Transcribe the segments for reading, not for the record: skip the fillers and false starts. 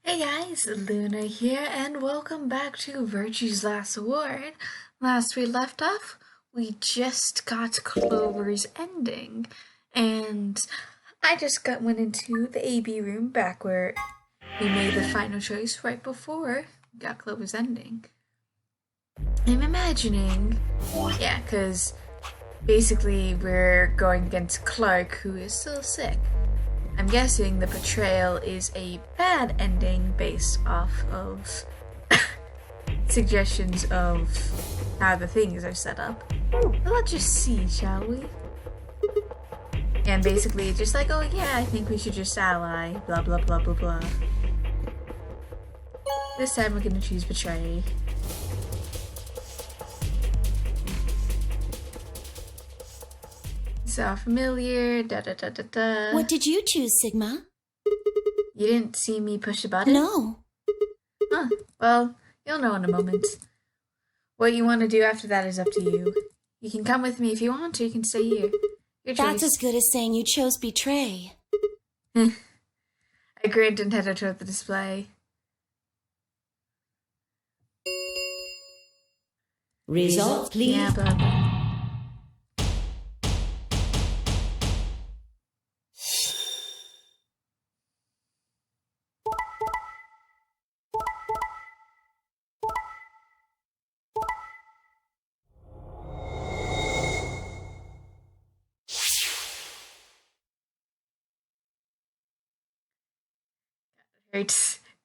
Hey guys, Luna here, and welcome back to Virtue's Last Award. Last we left off, we just got Clover's ending, and I just went into the AB room back where we made the final choice right before we got Clover's ending. I'm imagining, yeah, because basically we're going against Clark, who is still sick. I'm guessing the betrayal is a bad ending based off of suggestions of how the things are set up. But let's just see, shall we? And basically, just like, oh yeah, I think we should just ally, blah blah blah blah blah. This time we're gonna choose betray. So familiar, da da da da da. What did you choose, Sigma? You didn't see me push a button? No. Huh. Well, you'll know in a moment. What you want to do after that is up to you. You can come with me if you want to. You can stay here. Your choice. That's as good as saying you chose betray. I grinned and headed toward the display. Results, please. Yeah, blah blah.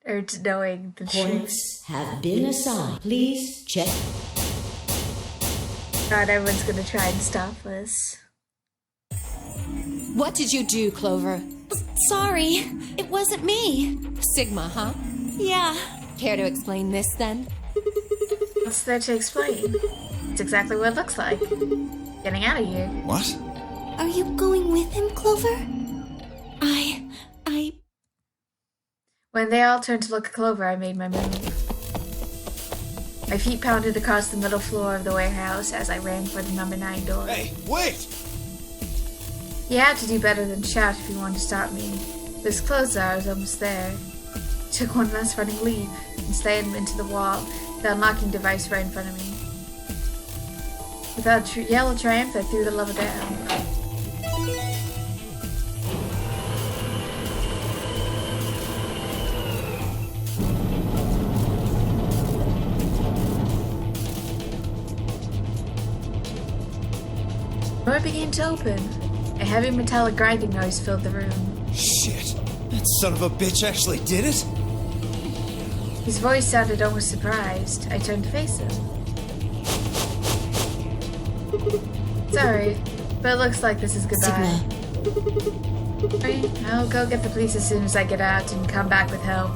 Hurts knowing the truth. Points have been assigned. Please check. God, everyone's gonna try and stop us. What did you do, Clover? Sorry, it wasn't me. Sigma, huh? Yeah. Care to explain this, then? What's there to explain? It's exactly what it looks like. Getting out of here. What? Are you going with him, Clover? I... When they all turned to look at Clover, I made my move. My feet pounded across the middle floor of the warehouse as I ran for the number 9 door. Hey, wait! You had to do better than shout if you wanted to stop me. This closed I was almost there. Took one last running leap and slammed into the wall, the unlocking device right in front of me. Without a yell of triumph, I threw the lever down. The door began to open. A heavy metallic grinding noise filled the room. Shit! That son of a bitch actually did it? His voice sounded almost surprised. I turned to face him. Sorry, but it looks like this is goodbye. Sigma. I'll go get the police as soon as I get out and come back with help.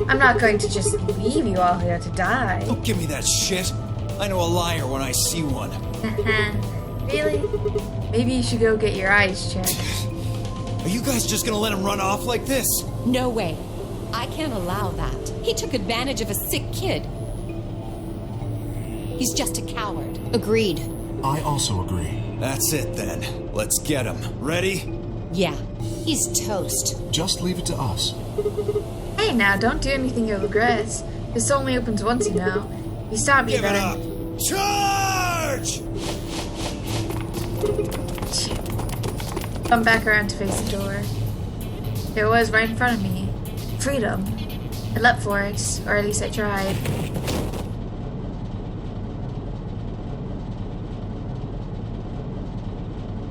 I'm not going to just leave you all here to die. Don't give me that shit! I know a liar when I see one. Really? Maybe you should go get your eyes checked. Are you guys just gonna let him run off like this? No way. I can't allow that. He took advantage of a sick kid. He's just a coward. Agreed. I also agree. That's it then. Let's get him. Ready? Yeah, he's toast. Just leave it to us. Hey now, don't do anything you'll regret. This only opens once, you know. If you stop me Give it then... up! Charge! Come back around to face the door. There it was right in front of me. Freedom. I leapt for it, or at least I tried.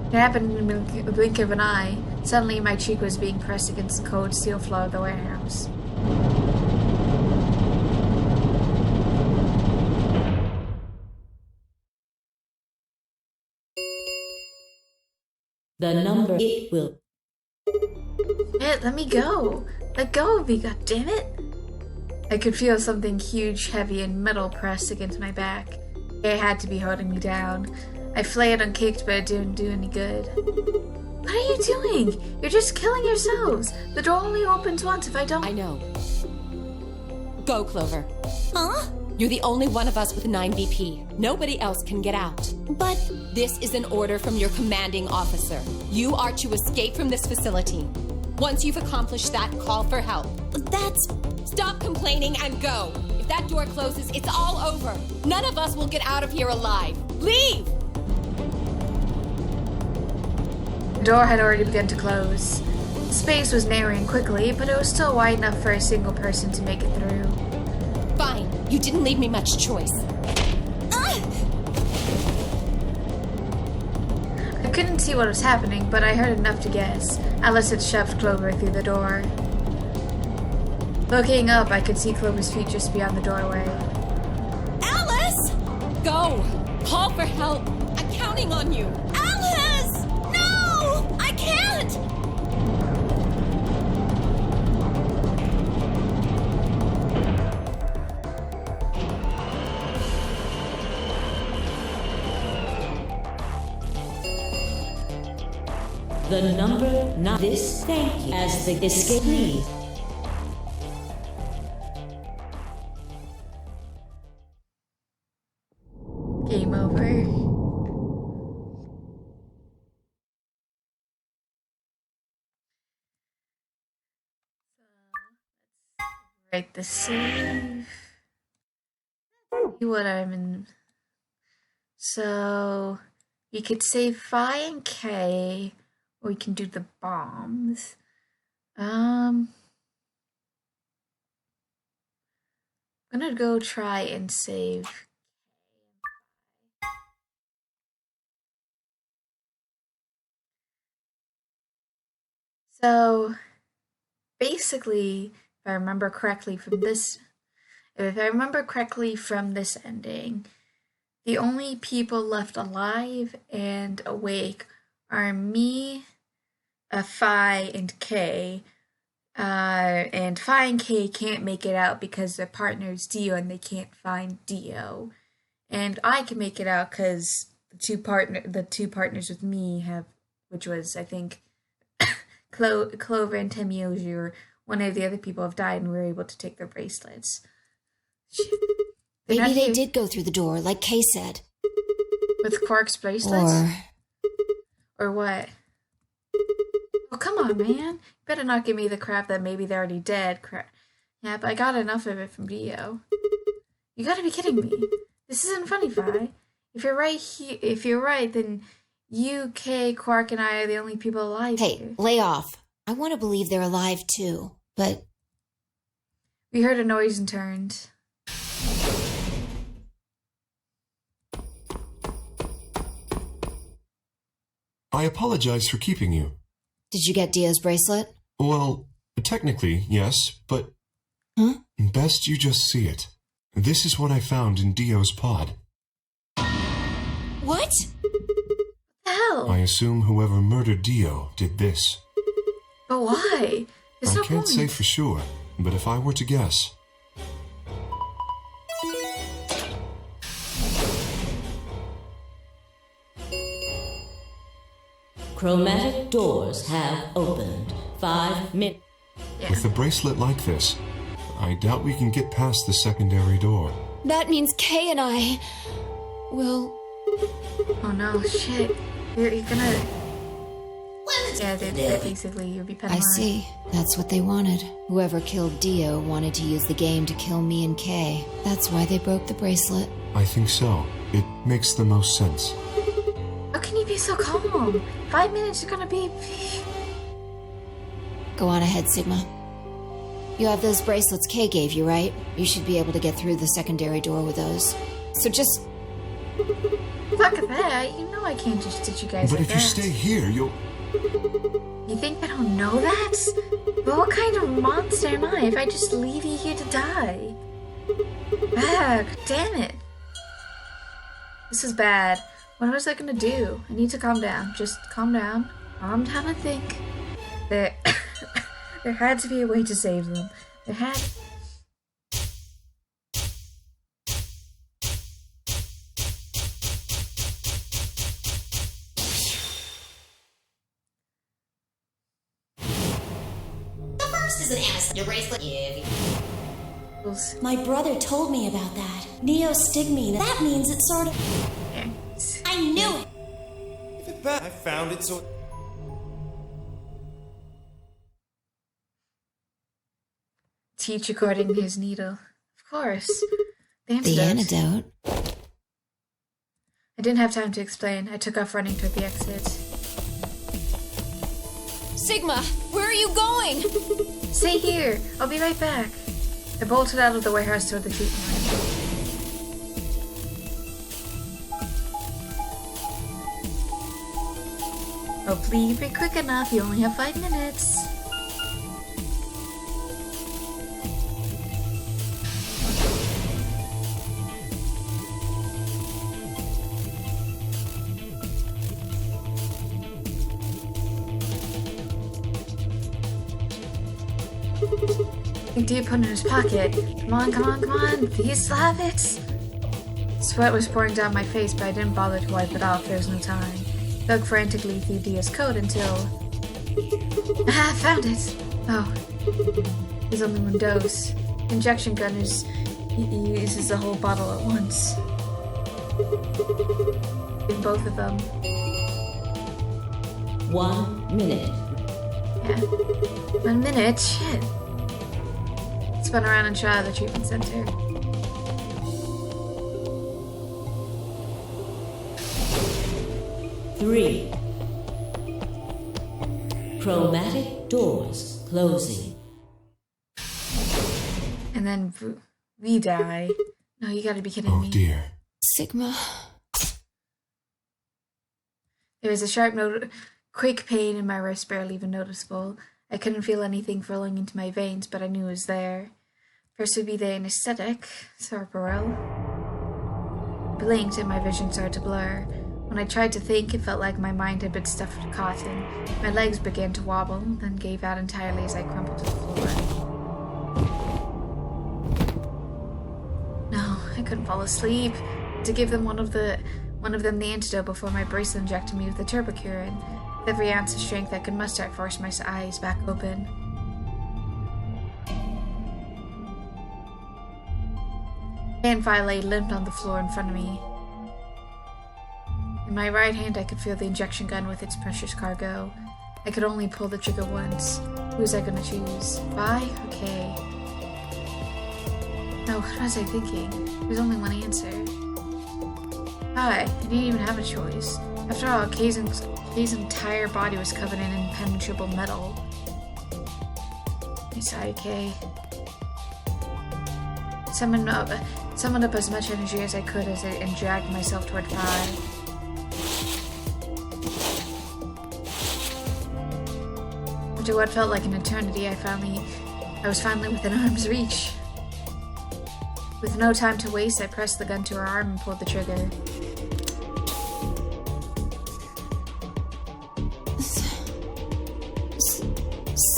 It happened in the blink of an eye. Suddenly my cheek was being pressed against the cold steel floor of the warehouse. The number it will. Let me go. Let go of me, goddammit. I could feel something huge, heavy, and metal pressed against my back. It had to be holding me down. I flailed and kicked, but it didn't do any good. What are you doing? You're just killing yourselves. The door only opens once if I don't... I know. Go, Clover. Huh? You're the only one of us with 9 BP. Nobody else can get out. But This is an order from your commanding officer. You are to escape from this facility. Once you've accomplished that, call for help. That's... Stop complaining and go. If that door closes, it's all over. None of us will get out of here alive. Leave! The door had already begun to close. The space was narrowing quickly, but it was still wide enough for a single person to make it through. Fine. You didn't leave me much choice. I couldn't see what was happening, but I heard enough to guess. Alice had shoved Clover through the door. Looking up, I could see Clover's feet just beyond the doorway. Alice! Go! Call for help! I'm counting on you! Alice! No! I can't! The number not this thank you as the escape lead. Game over. Write the save. See what I'm in. So we could save Phi and K, or we can do the bombs. I'm gonna go try and save. So basically, if I remember correctly from this ending, the only people left alive and awake are me, Phi, and K. And Phi and K can't make it out because their partner is Dio and they can't find Dio. And I can make it out because the two partners with me have, which was, I think, Clover and Temioji, or one of the other people, have died, and we were able to take their bracelets. Maybe they did go through the door, like Kay said. With Quark's bracelets? Or what? Oh, come on, man. You better not give me the crap that maybe they're already dead crap. Yeah, but I got enough of it from Dio. You gotta be kidding me. This isn't funny, Phi. If you're right, then you, Kay, Quark, and I are the only people alive Hey, here. lay off. I want to believe they're alive too, but... We heard a noise and turned. I apologize for keeping you. Did you get Dio's bracelet? Well, technically, yes, but... Huh? Best you just see it. This is what I found in Dio's pod. What? Hell! I assume whoever murdered Dio did this. But why? There's I no can't point. say for sure, but if I were to guess... Chromatic doors have opened. 5 minutes. Yeah. With a bracelet like this, I doubt we can get past the secondary door. That means Kay and I... will... Oh no, shit. You're gonna... Yeah, they're basically, you'll be I penalized. see. That's what they wanted. Whoever killed Dio wanted to use the game to kill me and Kay. That's why they broke the bracelet. I think so. It makes the most sense. How can you be so calm? 5 minutes are gonna be... Go on ahead, Sigma. You have those bracelets Kay gave you, right? You should be able to get through the secondary door with those. So just... Fuck that, you know I can't just ditch you guys But like if you that. stay here, you'll... You think I don't know that? But what kind of monster am I if I just leave you here to die? Damn it. This is bad. What was I gonna do? I need to calm down. Just calm down. Calm down and think. There... there had to be a way to save them. There had... Your bracelet. My brother told me about that. Neostigmine. That means it's sort of... Yeah. I knew it! Give it back. I found it, so... teach according to his needle. Of course. The antidote? I didn't have time to explain. I took off running toward the exit. Sigma, where are you going? Stay here. I'll be right back. I bolted out of the warehouse toward the treatment room. Oh, please be quick enough. You only have 5 minutes. Deep put in his pocket. Come on, come on, come on. Please still have it. Sweat was pouring down my face, but I didn't bother to wipe it off. There was no time. Dug frantically through Dia's coat until... Ah, found it! Oh. There's only one dose. Injection gun is... He uses the whole bottle at once. In both of them. 1 minute. Yeah. 1 minute? Shit. Spun around and shot out of the treatment center. Three. Chromatic doors closing. And then we die. No, you gotta be kidding Oh me. dear. Sigma. There was a sharp quick pain in my wrist, barely even noticeable. I couldn't feel anything flowing into my veins, but I knew it was there. First would be the anesthetic, Sorporel. Blinked and my vision started to blur. When I tried to think, it felt like my mind had been stuffed with cotton. My legs began to wobble, then gave out entirely as I crumpled to the floor. No, I couldn't fall asleep. To give them one of them the antidote before my bracelet injected me with the turbocurin. With every ounce of strength I could muster, I forced my eyes back open. And finally limped on the floor in front of me. In my right hand I could feel the injection gun with its precious cargo. I could only pull the trigger once. Who was I going to choose? Vi or Kay? No, what was I thinking? There was only one answer. Vi. I didn't even have a choice. After all, Kay's entire body was covered in impenetrable metal. I sighed, Kay. Summoned up as much energy as I could and dragged myself toward Vi. After what felt like an eternity, I was finally within arm's reach. With no time to waste, I pressed the gun to her arm and pulled the trigger.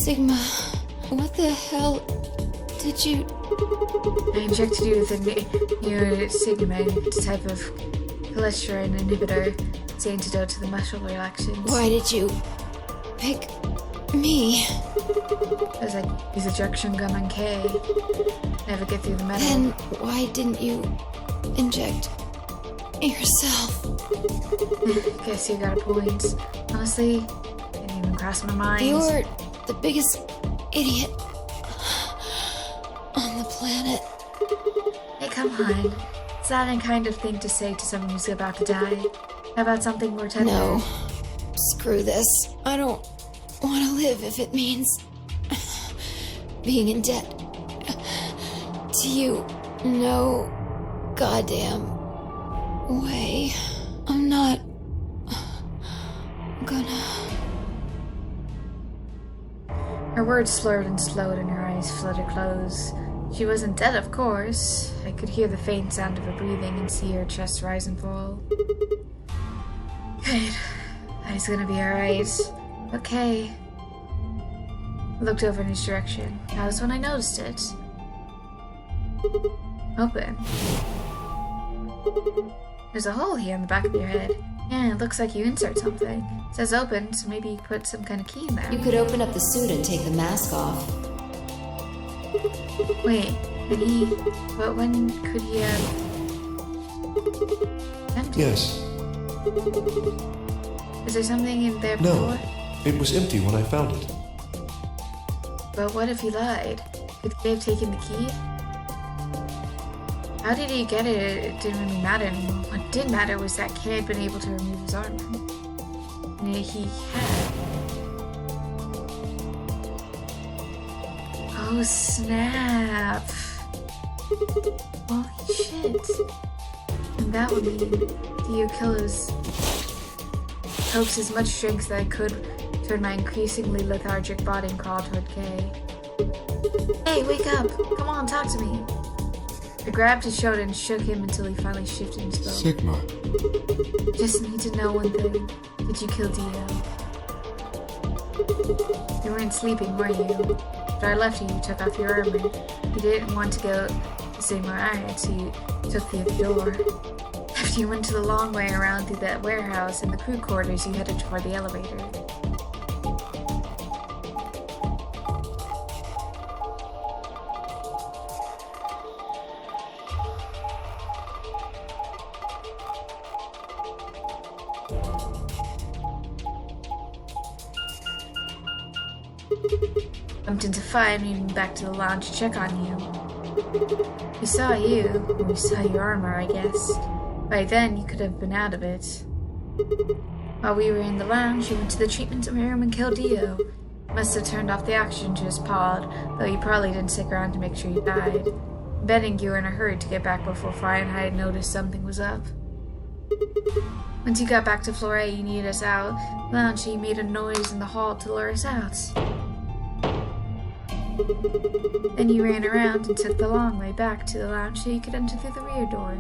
Sigma, what the hell did you... I injected you with a neurosignamin type of cholesterol inhibitor. It's the antidote to the muscle relaxants. Why did you pick me? As I use a injection gun on Kay. Never get through the metal. Then why didn't you inject yourself? Guess you got a point. Honestly, didn't even cross my mind. You're the biggest idiot on the planet. Hey, come on. It's not a kind of thing to say to someone who's about to die. How about something more tender? No. Screw this. I don't want to live if it means being in debt to you. No goddamn way. I'm not gonna... Her words slurred and slowed and her eyes fluttered closed. She wasn't dead, of course. I could hear the faint sound of her breathing and see her chest rise and fall. Good. He's gonna be alright. Okay. I looked over in his direction. That was when I noticed it. Open. There's a hole here in the back of your head. Yeah, it looks like you insert something. It says open, so maybe you put some kind of key in there. You could open up the suit and take the mask off. Wait, but when could he have... Empty? Yes. Is there something in there No. before? It was empty when I found it. But what if he lied? Could they have taken the key? How did he get it? It didn't really matter anymore. What did matter was that Kay had been able to remove his armor. And he had. Oh snap! Holy shit! And that would mean Dio coaxed as much strength that I could toward my increasingly lethargic body and crawl toward Kay. Hey, wake up! Come on, talk to me! I grabbed his shoulder and shook him until he finally shifted and spoke. Sigma. Just need to know one thing. Did you kill Dio? You weren't sleeping, were you? After I left you, you took off your armor. You didn't want to go the same way I had, so you took the other door. After you went to the long way around through that warehouse and the crew quarters, you headed toward the elevator. Jumped into fight and moved back to the lounge to check on you. We saw you, or we saw your armor, I guess. By then, you could have been out of it. While we were in the lounge, you went to the treatment room and killed Dio. Must have turned off the oxygen to his pod, though you probably didn't stick around to make sure he died. I'm betting you were in a hurry to get back before Fahrenheit noticed something was up. Once you got back to Floor A, you needed us out. Lounge, you made a noise in the hall to lure us out. Then you ran around and took the long way back to the lounge so you could enter through the rear door.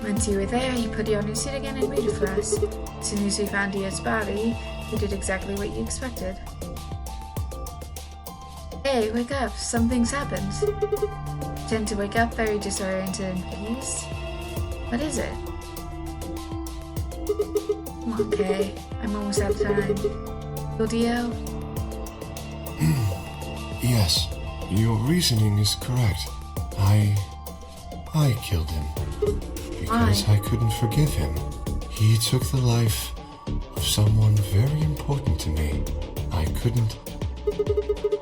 Once you were there, you put you on your suit again and waited for us. As soon as we found Dio's body, we did exactly what you expected. Hey, wake up. Something's happened. Tend to wake up very disoriented and confused. What is it? Okay, I'm almost out of time. Kill Dio? Yes, your reasoning is correct. I killed him. Because Why? I couldn't forgive him. He took the life of someone very important to me. I couldn't...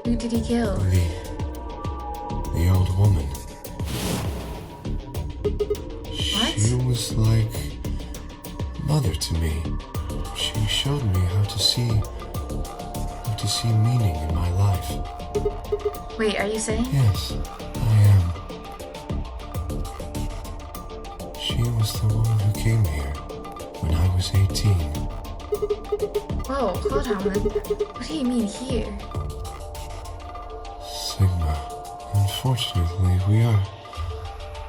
Who did he kill? The old woman. What? She was like mother to me. She showed me how to see meaning in my life. Wait, are you saying? Yes, I am. She was the woman who came here when I was 18. Whoa, hold on. What do you mean here? Sigma, unfortunately, we are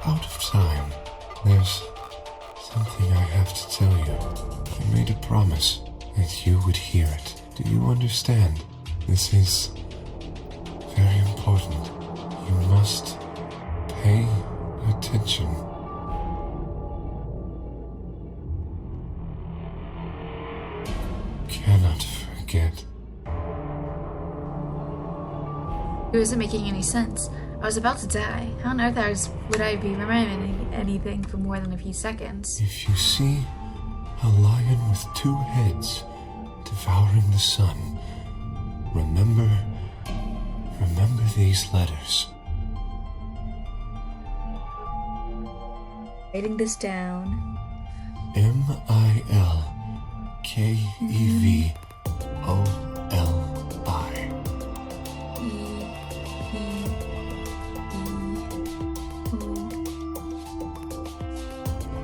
out of time. There's something I have to tell you. I made a promise that you would hear it. Do you understand? This is very important. You must pay attention. Cannot forget. It wasn't making any sense. I was about to die. How on earth would I be remembering anything for more than a few seconds? If you see a lion with two heads devouring the sun, remember these letters. Writing this down. MILKEVOLI.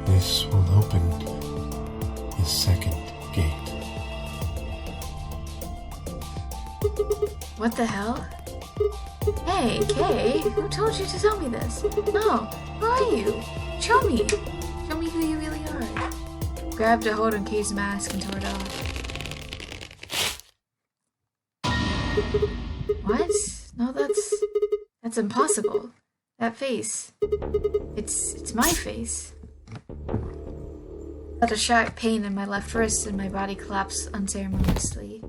This will open the second gate. What the hell? Hey, Kay, who told you to tell me this? No, who are you? Show me. Show me who you really are. Grabbed a hold on Kay's mask and tore it off. What? No, that's impossible. That face. It's my face. I felt a sharp pain in my left wrist and my body collapsed unceremoniously.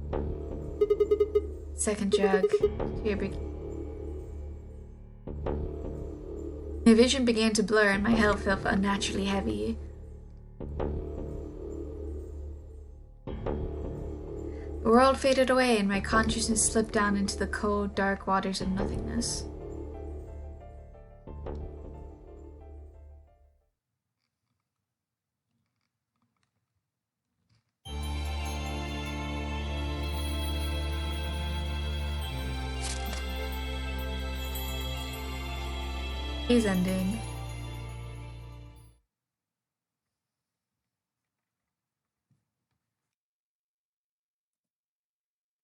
Second drug. My vision began to blur and my head felt unnaturally heavy. The world faded away and my consciousness slipped down into the cold, dark waters of nothingness. Day's ending.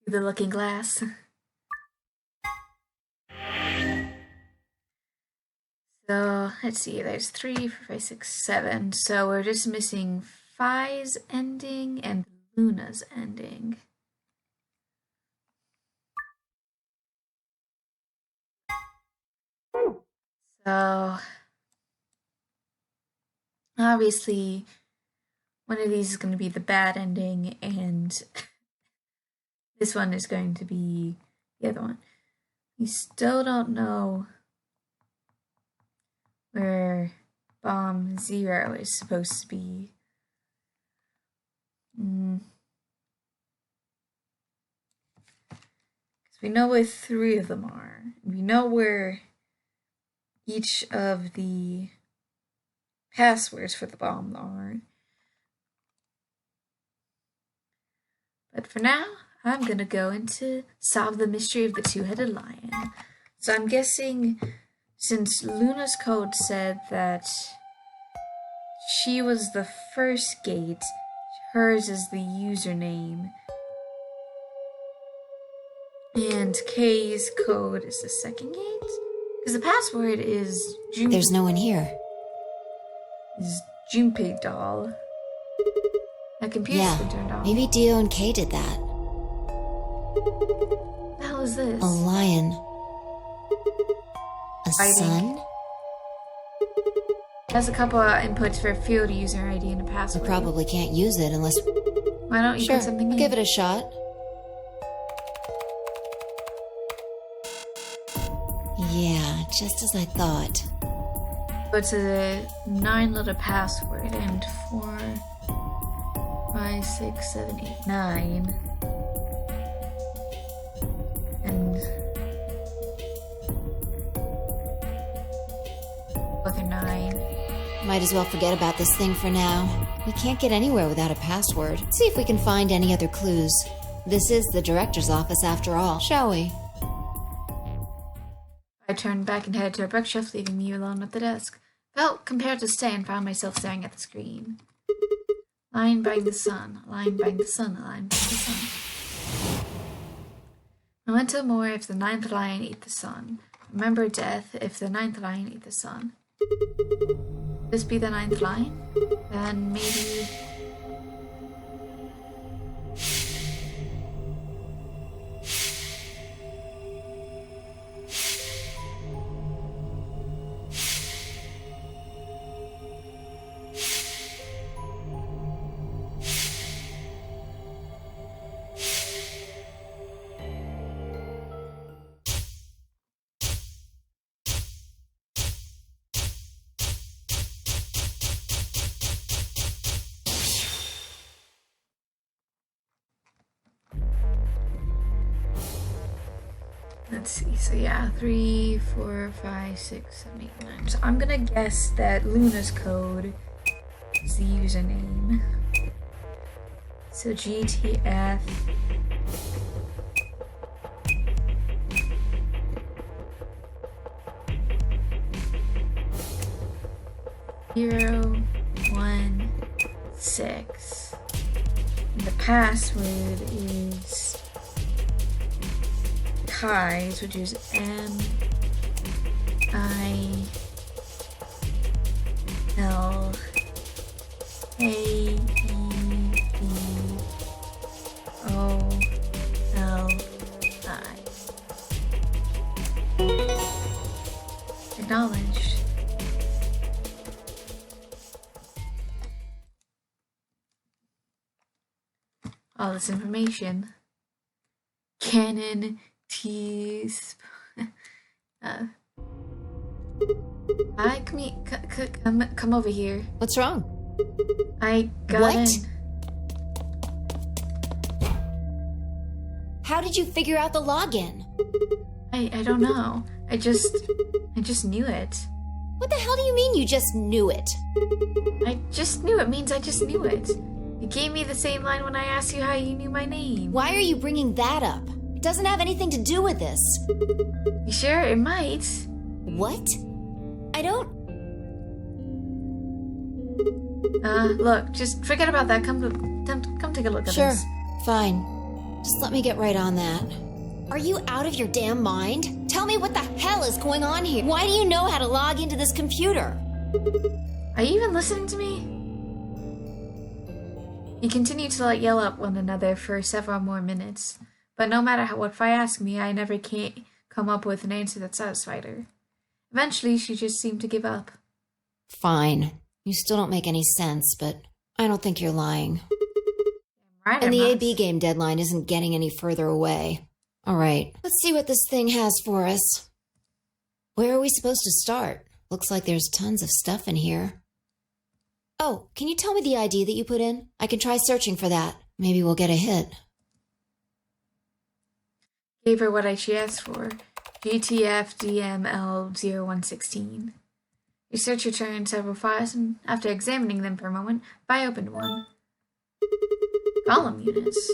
The looking glass. So let's see, there's 3, 4, 5, 6, 7. So we're just missing Phi's ending and Luna's ending. So obviously one of these is going to be the bad ending, and this one is going to be the other one. We still don't know where Bomb 0 is supposed to be. Because we know where 3 of them are. We know where each of the passwords for the bomb are. But for now, I'm gonna go into solve the mystery of the two-headed lion. So I'm guessing, since Luna's code said that she was the first gate, hers is the username, and Kay's code is the second gate? Because the password is There's no one here. Is Junpei doll. That computer's been turned off. Maybe Dio and Kay did that. What the hell is this? A lion. A Fighting. sun? It has a couple of inputs for field user ID and a We password. probably can't use it unless... Why don't you Sure, put something I'll in? give it a shot. Yeah, just as I thought. Go to the 9-letter password and 4, 5, 6, 7, 8, 9. And both are 9. Might as well forget about this thing for now. We can't get anywhere without a password. See if we can find any other clues. This is the director's office after all, shall we? I turned back and headed to a bookshelf, leaving me alone at the desk. Felt compelled to stay and found myself staring at the screen. Line buying the sun, line buying the sun, line buying the sun. Memento mori if the 9th lion ate the sun. Remember death if the 9th lion ate the sun. Could this be the 9th lion? Then maybe... Let's see, so yeah, 3, 4, 5, 6, 7, 8, 9. So I'm gonna guess that Luna's code is the username. So GTF. Zero, 1, 6. And the password is Kai's, which is MILAEBOLI. Acknowledged. All this information. Canon T's Hi, come over here. What's wrong? I got What? in. How did you figure out the login? I don't know. I just knew it. What the hell do you mean you just knew it? I just knew it means I just knew it. You gave me the same line when I asked you how you knew my name. Why are you bringing that up? It doesn't have anything to do with this. You sure? It might. What? I don't... Look, just forget about that. Come take a look at Sure, this. fine. Just let me get right on that. Are you out of your damn mind? Tell me what the hell is going on here. Why do you know how to log into this computer? Are you even listening to me? You continue to yell at one another for several more minutes, but no matter what Fi asked me, I never can't come up with an answer that satisfied her. Eventually, she just seemed to give up. Fine. You still don't make any sense, but I don't think you're lying. Right, And I'm the not. AB game deadline isn't getting any further away. All right, let's see what this thing has for us. Where are we supposed to start? Looks like there's tons of stuff in here. Oh, can you tell me the ID that you put in? I can try searching for that. Maybe we'll get a hit. Gave her what she asked for. GTF-DML-0116. Research returned several files, and after examining them for a moment, I opened one. Golem units.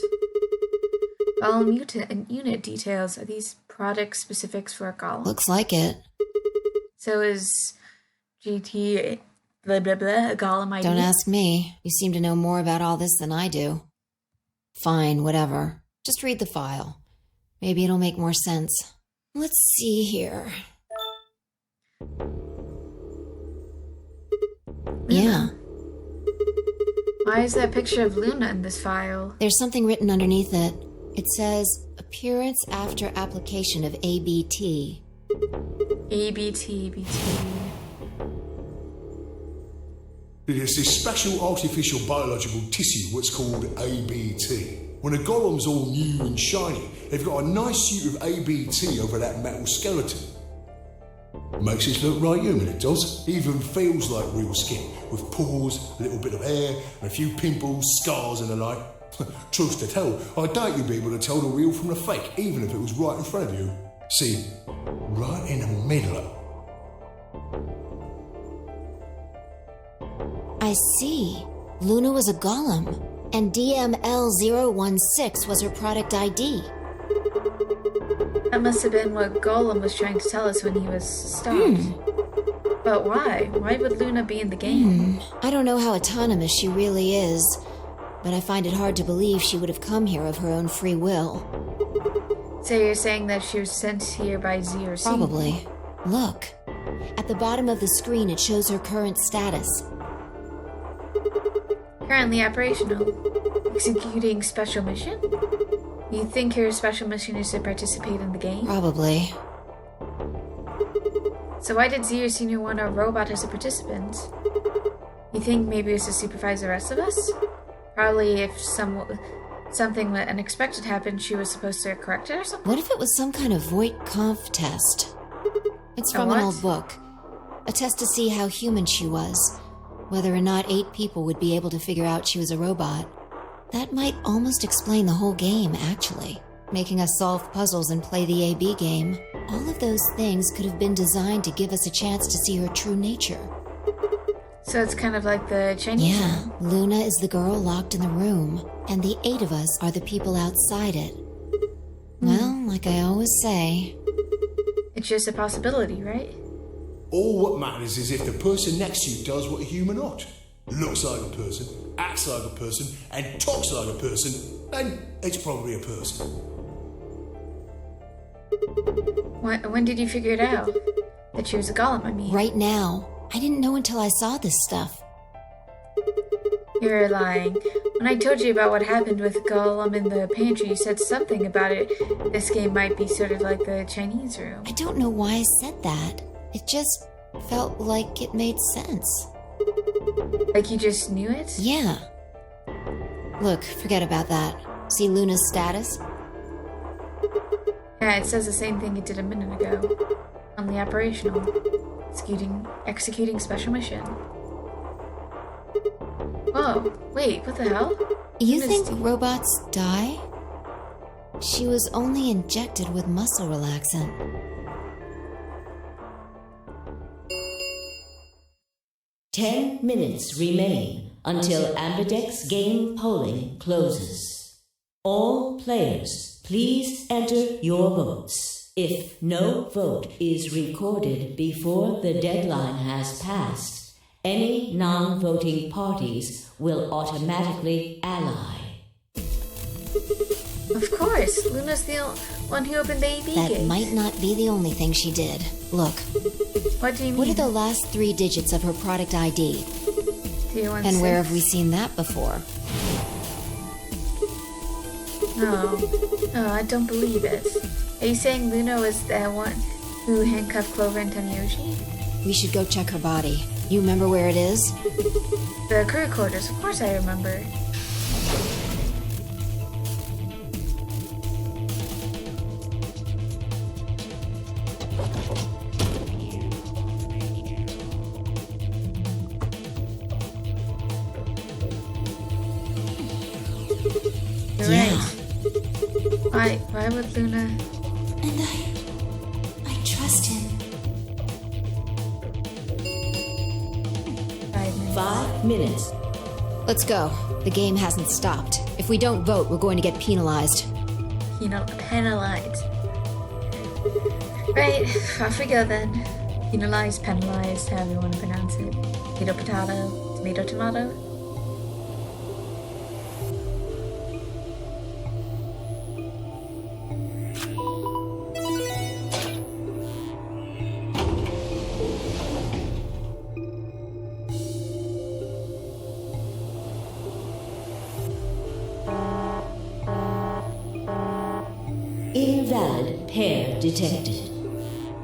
Golem unit details. Are these product specifics for a golem? Looks like it. So is GT blah blah blah a golem ID? Don't ask me. You seem to know more about all this than I do. Fine, whatever. Just read the file. Maybe it'll make more sense. Let's see here. Yeah, Why is there a picture of Luna in this file? there's something written underneath it. It says, appearance after application of ABT. ABT, BT. There's this special artificial biological tissue, what's called ABT. When a golem's all new and shiny, they've got a nice suit of ABT over that metal skeleton. Makes it look right human, it does. Even feels like real skin, with pores, a little bit of hair, and a few pimples, scars and the like. Truth to tell, I doubt you'd be able to tell the real from the fake, even if it was right in front of you. See, right in the middle. I see. Luna was a golem, and DML-016 was her product ID. That must have been what Golem was trying to tell us when he was stopped. But why? Why would Luna be in the game? I don't know how autonomous she really is, but I find it hard to believe she would have come here of her own free will. So you're saying that she was sent here by Z or C? Probably. Look. At the bottom of the screen, it shows her current status. Currently operational. Executing special mission? You think her special mission is to participate in the game? Probably. So why did Z or Senior want a robot as a participant? You think maybe it's to supervise the rest of us? Probably if something unexpected happened, she was supposed to correct it or something? What if it was some kind of Voight-Kampff test? It's A from an what? old book. A test to see how human she was. Whether or not 8 people would be able to figure out she was a robot. That might almost explain the whole game, actually. Making us solve puzzles and play the AB game. All of those things could have been designed to give us a chance to see her true nature. So it's kind of like the Chinese Yeah, one. Luna is the girl locked in the room, and the 8 of us are the people outside it. Well, like I always say, It's just a possibility, right? All what matters is if the person next to you does what a human ought. Looks like a person, acts like a person, and talks like a person, then it's probably a person. When did you figure it out? That she was a golem, I mean. right now. I didn't know until I saw this stuff. You're lying. When I told you about what happened with Golem in the pantry, you said something about it. This game might be sort of like the Chinese room. I don't know why I said that. It just felt like it made sense. Like you just knew it? Yeah. Look, forget about that. See Luna's status? Yeah, it says the same thing it did a minute ago. Only operational. Executing special mission. Whoa, wait, what the hell? You What is think the- robots die? She was only injected with muscle relaxant. Ten minutes remain until Ambidex game polling closes. All players, please enter your votes. If no vote is recorded before the deadline has passed, any non-voting parties will automatically ally. Of course, Luna's the one who opened the AB That gate. might not be the only thing she did. Look, What do you mean? what are the last 3 digits of her product ID? 316? And where have we seen that before? No, I don't believe it. Are you saying Luna was the one who handcuffed Clover and Tamiyoshi? We should go check her body. You remember where it is? The crew quarters, of course I remember. You're right. Why would Luna? And I trust him. 5 minutes. 5 minutes. Let's go. The game hasn't stopped. If we don't vote, we're going to get penalized. Penalized. Right, off we go then. Penalized, penalized, however you want to pronounce it. Potato, potato, tomato, tomato. Invalid pair detected.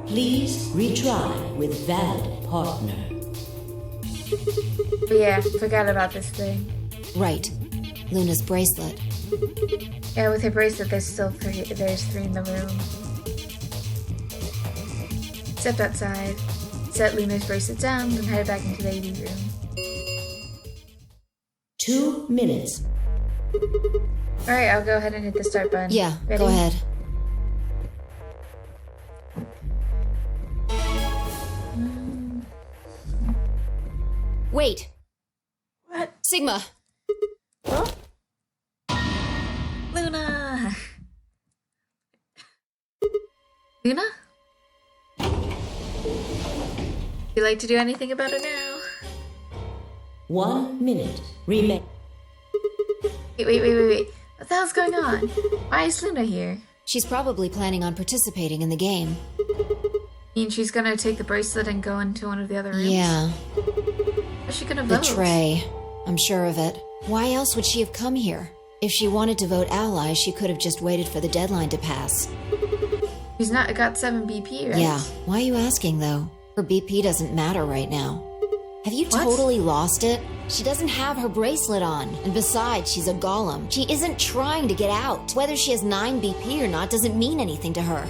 Please retry with valid partner. But yeah, forgot about this thing. Right. Luna's bracelet. Yeah, with her bracelet, there's 3 in the room. Step outside, set Luna's bracelet down, and head back into the AD room. 2 minutes. Alright, I'll go ahead and hit the start button. Yeah, Ready? go ahead. Wait, What? Sigma. Luna! Luna? You like to do anything about it now? 1 minute remain. Wait. What the hell's going on? Why is Luna here? She's probably planning on participating in the game. Mean she's gonna take the bracelet and go into one of the other rooms? Yeah, How's she gonna the vote? tray. I'm sure of it. Why else would she have come here? If she wanted to vote ally, she could have just waited for the deadline to pass. She's not got 7 BP, right? Yeah, why are you asking though? Her BP doesn't matter right now. Have you What? totally lost it? She doesn't have her bracelet on. And besides, she's a golem. She isn't trying to get out. Whether she has 9 BP or not doesn't mean anything to her.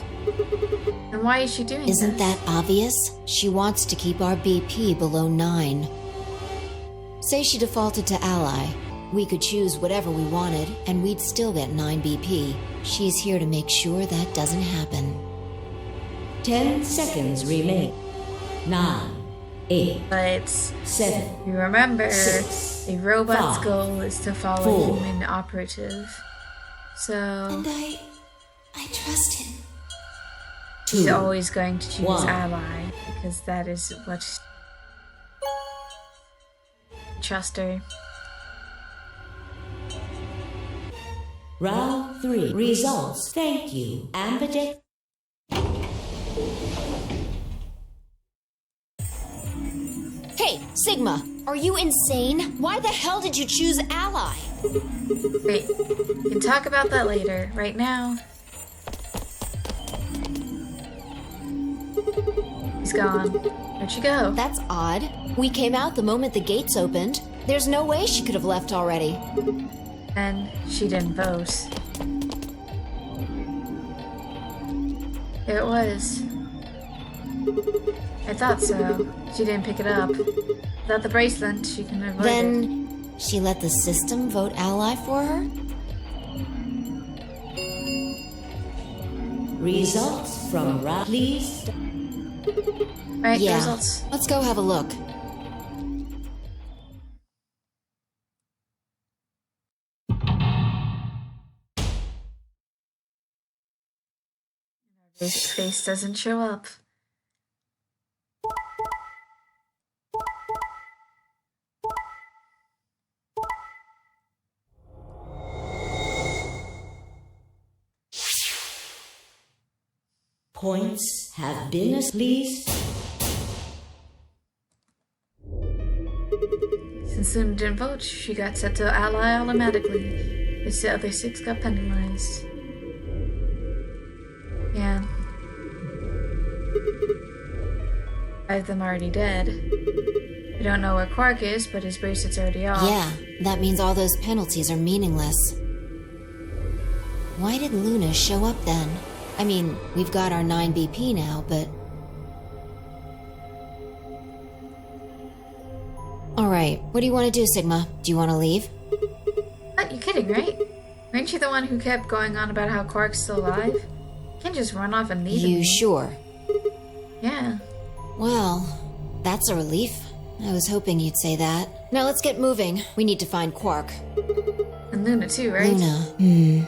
And why is she doing Isn't this? that obvious? She wants to keep our BP below 9. Say she defaulted to ally. We could choose whatever we wanted, and we'd still get 9 BP. She's here to make sure that doesn't happen. 10 seconds remain. 9, 8, But 7, you remember, 6, a robot's 5, goal is to follow 4, a human operative. So I trust him. she's 2, always going to choose 1. ally because that is what trust her. Round 3 results. Thank you. Ambidex. Hey, Sigma, are you insane? Why the hell did you choose ally? Wait, we can talk about that later. Right now, he's gone. Where'd she go? That's odd. We came out the moment the gates opened. There's no way she could have left already. And she didn't vote. There it was. I thought so. She didn't pick it up. Without the bracelet, she can avoid it. Then she let the system vote ally for her? Results from Please. Right, the Yeah. results. Let's go have a look. His face doesn't show up. Points have been please. Since Luna didn't vote, she got set to ally automatically. As the other 6 got penalized. Yeah. 5 of them already dead. We don't know where Quark is, but his bracelet's already off. Yeah, that means all those penalties are meaningless. Why did Luna show up then? I mean, we've got our 9 BP now, but... Alright, what do you want to do, Sigma? Do you want to leave? What? You kidding, right? Weren't you the one who kept going on about how Quark's still alive? You can't just run off and leave You him. sure? Yeah. Well, that's a relief. I was hoping you'd say that. Now let's get moving. We need to find Quark. And Luna too, right? Luna,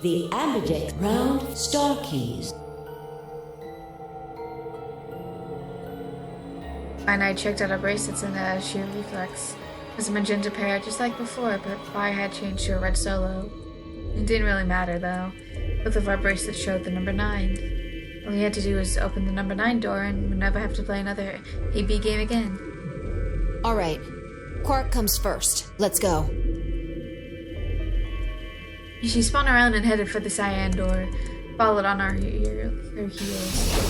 The ambidextrous round star keys. And I checked out our bracelets and the sheer reflex. It was a magenta pair just like before, but Phi had changed to a red solo. It didn't really matter though. Both of our bracelets showed the number 9. All you had to do was open the number 9 door and we'd never have to play another AB game again. Alright. Quark comes first. Let's go. She spun around and headed for the cyan door, followed on her heels.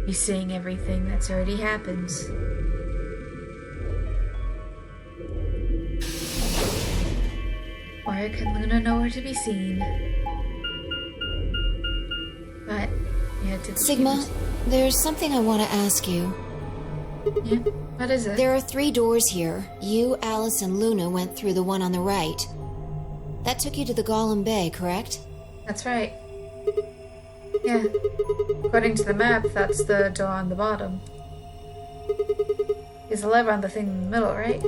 Be seeing everything that's already happened. Where can Luna nowhere to be seen? But you had to Sigma, there's something I want to ask you. Yeah? What is it? There are 3 doors here. You, Alice, and Luna went through the one on the right. That took you to the Golem Bay, correct? That's right. Yeah. According to the map, that's the door on the bottom. There's a lever on the thing in the middle, right?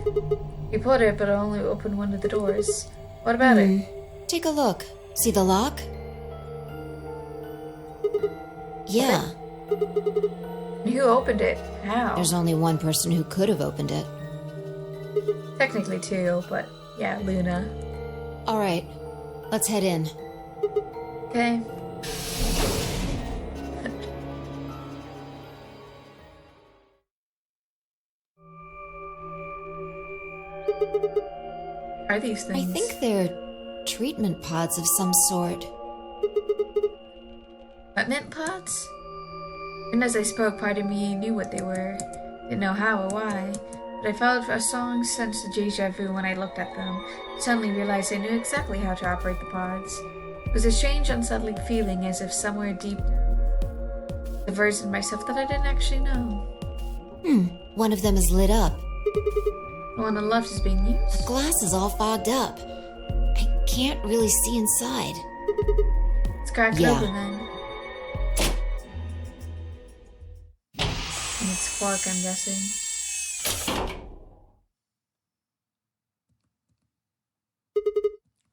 You pulled it, but it only opened one of the doors. What about it? Take a look. See the lock? Yeah. Who opened it? How? There's only one person who could have opened it. Technically 2, but yeah, Luna. Alright, let's head in. Okay. Are these I things? think they're treatment pods of some sort. Equipment pods? And as I spoke, part of me knew what they were. Didn't know how or why. But I felt a strong sense of deja vu when I looked at them. Suddenly realized I knew exactly how to operate the pods. It was a strange, unsettling feeling, as if somewhere deep the version of myself that I didn't actually know. One of them is lit up. The one on the left is being used. Glass is all fogged up. I can't really see inside. It's cracked Yeah. open then. And it's Quark, I'm guessing.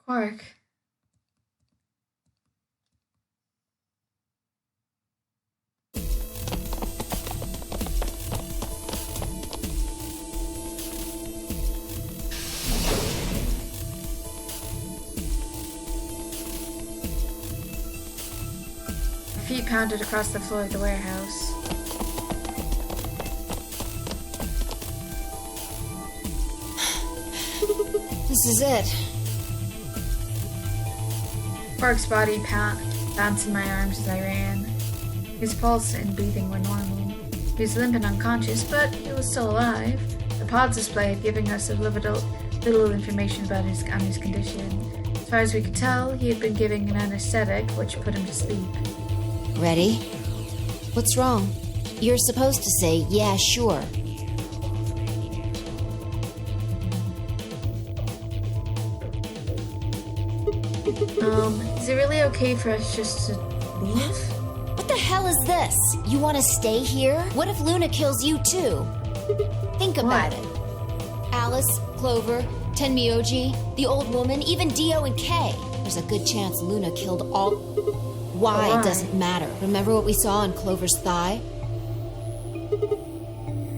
Quark. Feet pounded across the floor of the warehouse. This is it. Quark's body bounced in my arms as I ran. His pulse and breathing were normal. He was limp and unconscious, but he was still alive. The pod's display had given us a little information about his condition. As far as we could tell, he had been given an anesthetic, which put him to sleep. Ready? What's wrong? You're supposed to say, yeah, sure. Is it really okay for us just to leave? What the hell is this? You want to stay here? What if Luna kills you too? Think about it. Alice, Clover, Tenmyoji, the old woman, even Dio and Kay. There's a good chance Luna killed all... Why doesn't matter. Remember what we saw on Clover's thigh?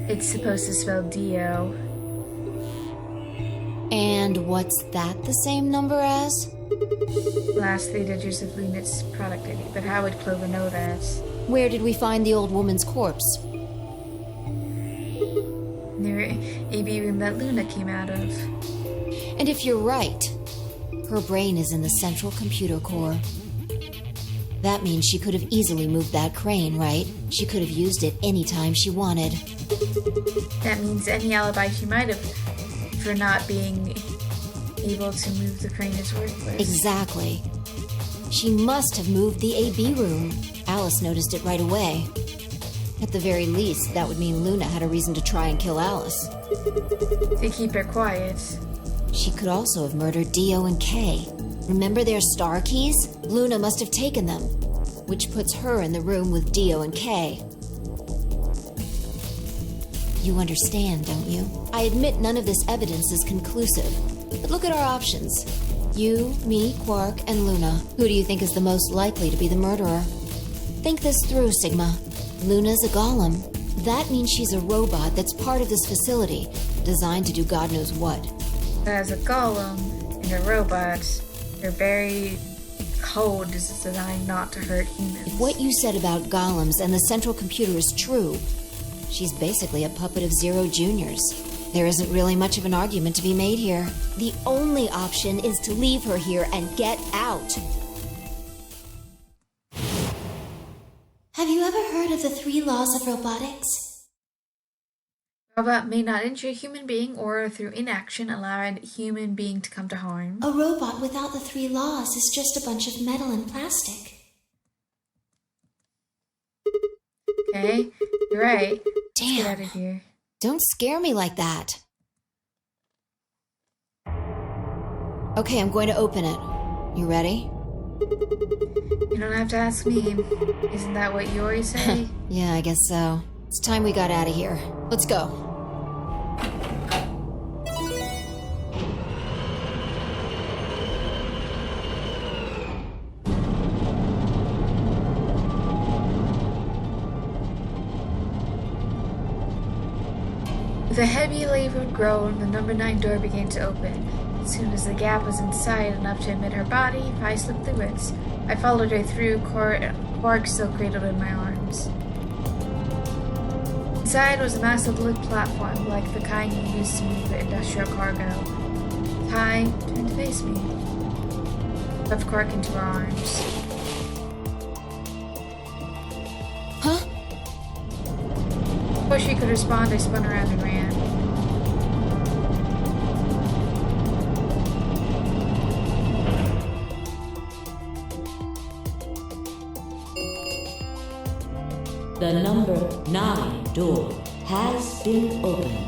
It's supposed to spell Dio. And what's that the same number as? Last 3 digits of Luna's product ID, but how would Clover know that? Where did we find the old woman's corpse? Near AB room that Luna came out of. And if you're right, her brain is in the central computer core. That means she could have easily moved that crane, right? She could have used it anytime she wanted. That means any alibi she might have for not being able to move the crane is worthless. Exactly. She must have moved the AB room. Alice noticed it right away. At the very least, that would mean Luna had a reason to try and kill Alice. To keep her quiet. She could also have murdered Dio and Kay. Remember their star keys? Luna must have taken them, which puts her in the room with Dio and Kay. You understand, don't you? I admit none of this evidence is conclusive, but look at our options. You, me, Quark, and Luna. Who do you think is the most likely to be the murderer? Think this through, Sigma. Luna's a golem. That means she's a robot that's part of this facility, designed to do God knows what. But as a golem and a robot, her very code is designed not to hurt humans. If what you said about golems and the central computer is true, she's basically a puppet of Zero Junior's. There isn't really much of an argument to be made here. The only option is to leave her here and get out. Have you ever heard of the 3 laws of robotics? Robot may not injure a human being or through inaction allow a human being to come to harm. A robot without the 3 laws is just a bunch of metal and plastic. Okay, you're right. Let's get out Damn. of here. Don't scare me like that. Okay, I'm going to open it. You ready? You don't have to ask me. Isn't that what you always say? Yeah, I guess so. It's time we got out of here. Let's go. With a heavy labored groan, the number 9 door began to open. As soon as the gap was inside enough to admit her body, I slipped through it. I followed her through, Quark still cradled in my arms. Inside was a massive lift platform, like the kind you use to move industrial cargo. Ty turned to face me. Shoved Quark into her arms. Huh? Before she could respond, I spun around and ran. The number 9 door has been opened.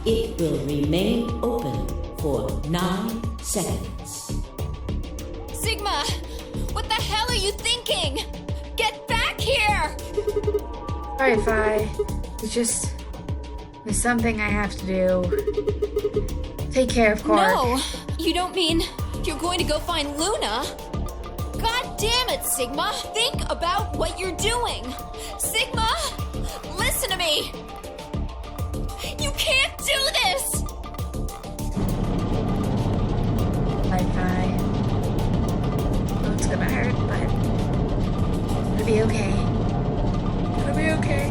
It will remain open for 9 seconds. Sigma! What the hell are you thinking? Get back here! Sorry, Fi. There's something I have to do. Take care of Quark. No! You don't mean you're going to go find Luna? God damn it, Sigma! Think about what you're doing! Sigma! Listen to me! You can't do this! Fi. Oh, it's gonna hurt, but it'll be okay. It'll be okay.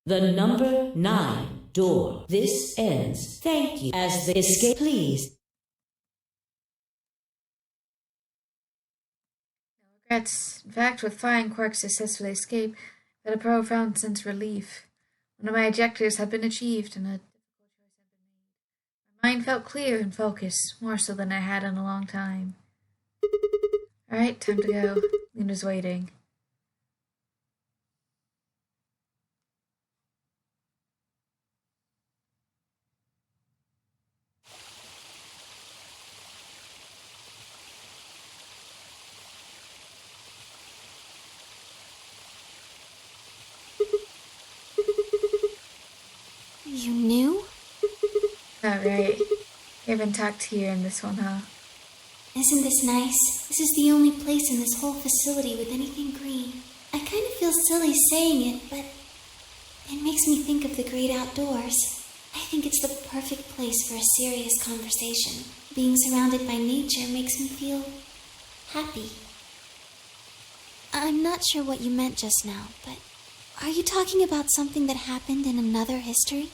The number 9 door. This ends. Thank you. As the escape, please. No regrets. In fact, with Fi and Quark successfully escape, I had a profound sense of relief. One of my objectives had been achieved, and a difficult choice had been made. My mind felt clear and focused, more so than I had in a long time. Alright, time to go. Luna's waiting. You knew? Alright. We haven't talked here in this one, huh? Isn't this nice? This is the only place in this whole facility with anything green. I kind of feel silly saying it, but it makes me think of the great outdoors. I think it's the perfect place for a serious conversation. Being surrounded by nature makes me feel happy. I'm not sure what you meant just now, but are you talking about something that happened in another history?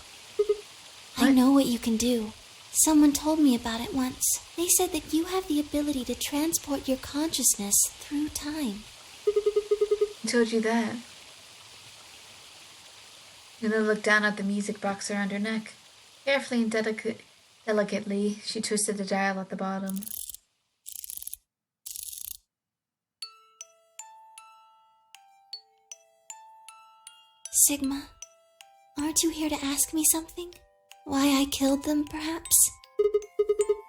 I know what you can do. Someone told me about it once. They said that you have the ability to transport your consciousness through time. Who told you that? Luna looked down at the music box around her neck. Carefully and delicately, she twisted the dial at the bottom. Sigma, aren't you here to ask me something? Why I killed them, perhaps?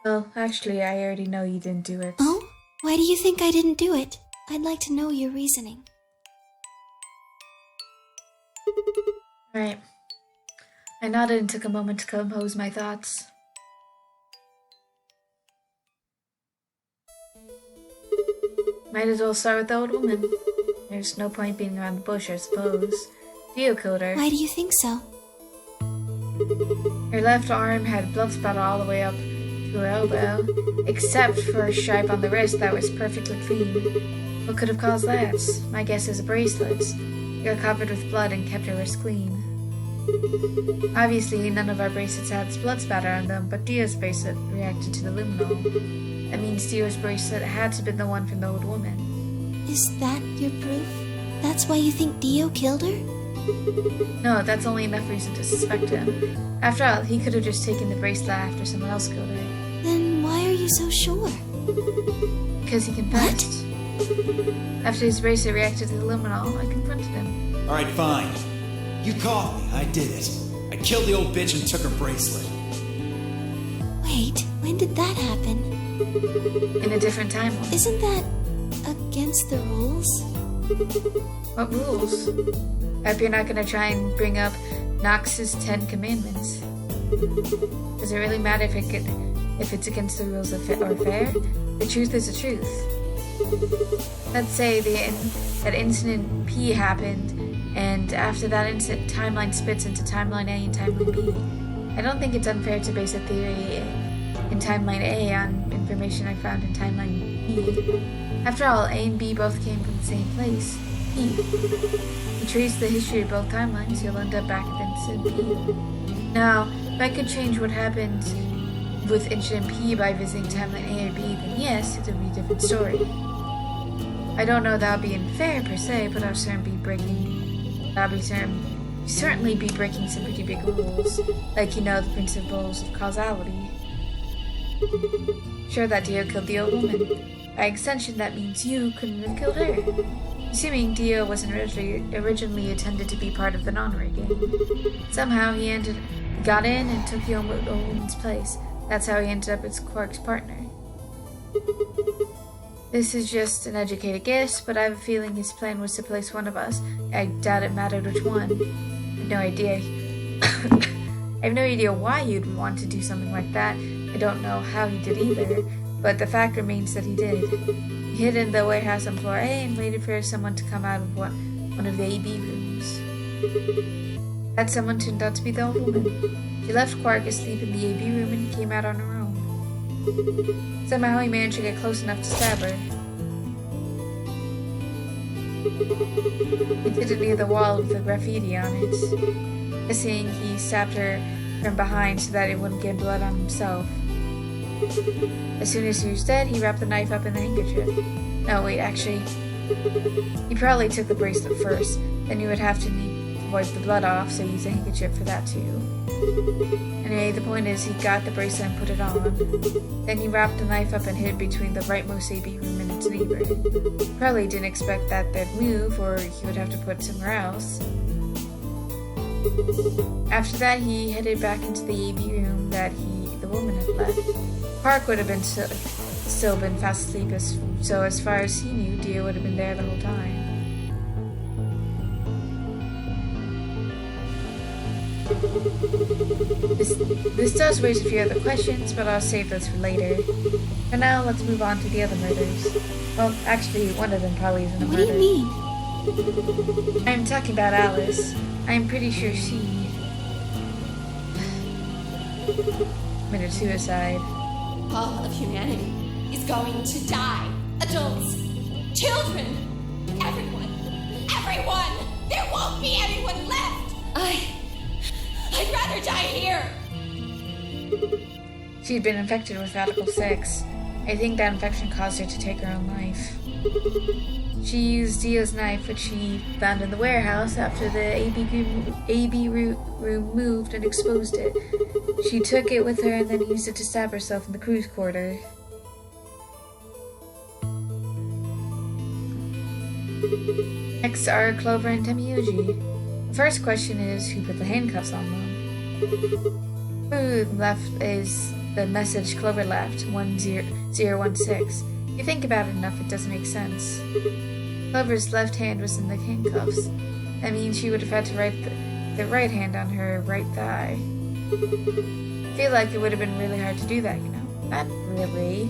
Well, actually, I already know you didn't do it. Oh? Why do you think I didn't do it? I'd like to know your reasoning. Right. I nodded and took a moment to compose my thoughts. Might as well start with the old woman. There's no point being around the bush, I suppose. Dio killed her. Why do you think so? Her left arm had blood spatter all the way up to her elbow, except for a stripe on the wrist that was perfectly clean. What could have caused that? My guess is a bracelet. They got covered with blood and kept her wrist clean. Obviously, none of our bracelets had blood spatter on them, but Dio's bracelet reacted to the luminol. That means Dio's bracelet had to have been the one from the old woman. Is that your proof? That's why you think Dio killed her? No, that's only enough reason to suspect him. After all, he could have just taken the bracelet after someone else killed her. Then why are you so sure? Because he confessed. After his bracelet reacted to the luminol, I confronted him. Alright, fine. You caught me. I did it. I killed the old bitch and took her bracelet. Wait, when did that happen? In a different timeline. Isn't that against the rules? What rules? I hope you're not going to try and bring up Nox's 10 Commandments. Does it really matter if it's against the rules of or fair? The truth is the truth. Let's say that incident P happened, and after that incident, timeline splits into timeline A and timeline B. I don't think it's unfair to base a theory in timeline A on information I found in timeline B. After all, A and B both came from the same place, P. If you trace the history of both timelines, you'll end up back at incident P. Now, if I could change what happened with incident P by visiting timeline A or B, then yes, it would be a different story. I don't know that would be unfair per se, but I'll certainly be breaking some pretty big rules, like, the principles of causality. Sure that Dio killed the old woman. By extension, that means you couldn't have killed her. Assuming Dio wasn't originally intended to be part of the non-ray gang. Somehow he got in and took the old woman's place. That's how he ended up as Quark's partner. This is just an educated guess, but I have a feeling his plan was to place one of us. I doubt it mattered which one. I have no idea. I have no idea why you'd want to do something like that. I don't know how he did either, but the fact remains that he did. He hid in the warehouse on floor A and waited for someone to come out of one of the AB rooms. That someone turned out to be the old woman. She left Quark asleep in the AB room and came out on her own. Somehow he managed to get close enough to stab her. He did it near the wall with a graffiti on it. Guessing he stabbed her from behind so that it wouldn't get blood on himself. As soon as he was dead, he wrapped the knife up in the handkerchief. No, wait, actually, he probably took the bracelet first. Then you would have to wipe the blood off, so use a handkerchief for that too. Anyway, the point is he got the bracelet and put it on. Then he wrapped the knife up and hid it between the rightmost AB room and its neighbor. Probably didn't expect that they'd move, or he would have to put it somewhere else. After that, he headed back into the AB room that the woman had left. Quark would have been still been fast asleep, so as far as he knew, Dio would have been there the whole time. This does raise a few other questions, but I'll save those for later. For now, let's move on to the other murders. Well, actually, one of them probably isn't a murder. What do you mean? I'm talking about Alice. I'm pretty sure she committed suicide. All of humanity is going to die. Adults, children, everyone. There won't be anyone left. I'd rather die here. She'd been infected with Radical 6. I think that infection caused her to take her own life. She used Dio's knife, which she found in the warehouse after the AB room moved and exposed it. She took it with her and then used it to stab herself in the crew's quarter. Next are Clover and Temiyuji. The first question is, who put the handcuffs on them? Who left is the message Clover left, 1016. If you think about it enough, it doesn't make sense. Clover's left hand was in the handcuffs. That means she would have had to write the right hand on her right thigh. I feel like it would have been really hard to do that, you know? Not really.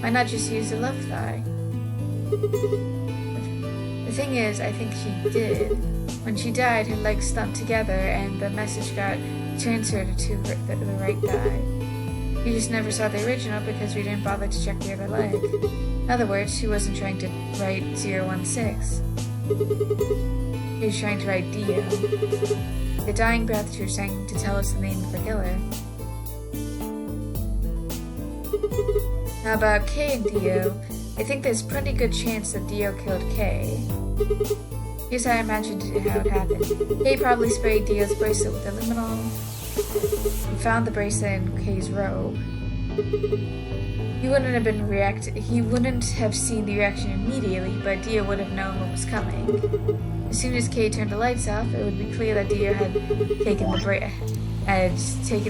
Why not just use the left thigh? The thing is, I think she did. When she died, her legs stumped together and the message got transferred to the right thigh. We just never saw the original because we didn't bother to check the other leg. In other words, she wasn't trying to write 016. She was trying to write Dio. The dying breath, she was trying to tell us the name of the killer. Now about Kay and Dio, I think there's a pretty good chance that Dio killed Kay. Here's how I imagined how it happened. Kay probably sprayed Dio's bracelet with luminol. He found the bracelet in Kay's robe. He wouldn't have seen the reaction immediately, but Dio would have known what was coming. As soon as Kay turned the lights off, it would be clear that Dio had taken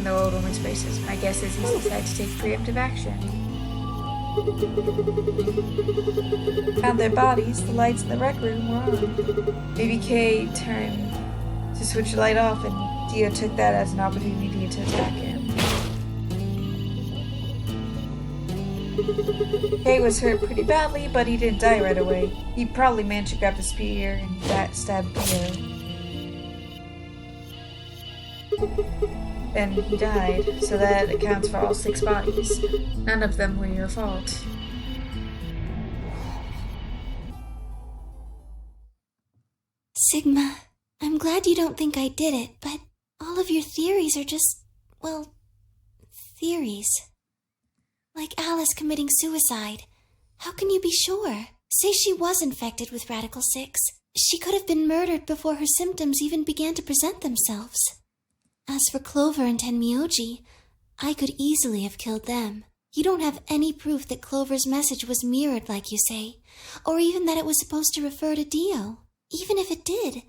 the old woman's braces. My guess is he decided to take preemptive action. Found their bodies, the lights in the rec room were on. Maybe Kay turned to switch the light off and Dio took that as an opportunity to attack him. Kay was hurt pretty badly, but he didn't die right away. He probably managed to grab the spear and stab Dio. Then he died, so that accounts for all 6 bodies. None of them were your fault. Sigma, I'm glad you don't think I did it, but all of your theories are just, well, theories. Like Alice committing suicide. How can you be sure? Say she was infected with Radical 6. She could have been murdered before her symptoms even began to present themselves. As for Clover and Tenmyoji, I could easily have killed them. You don't have any proof that Clover's message was mirrored, like you say, or even that it was supposed to refer to Dio. Even if it did,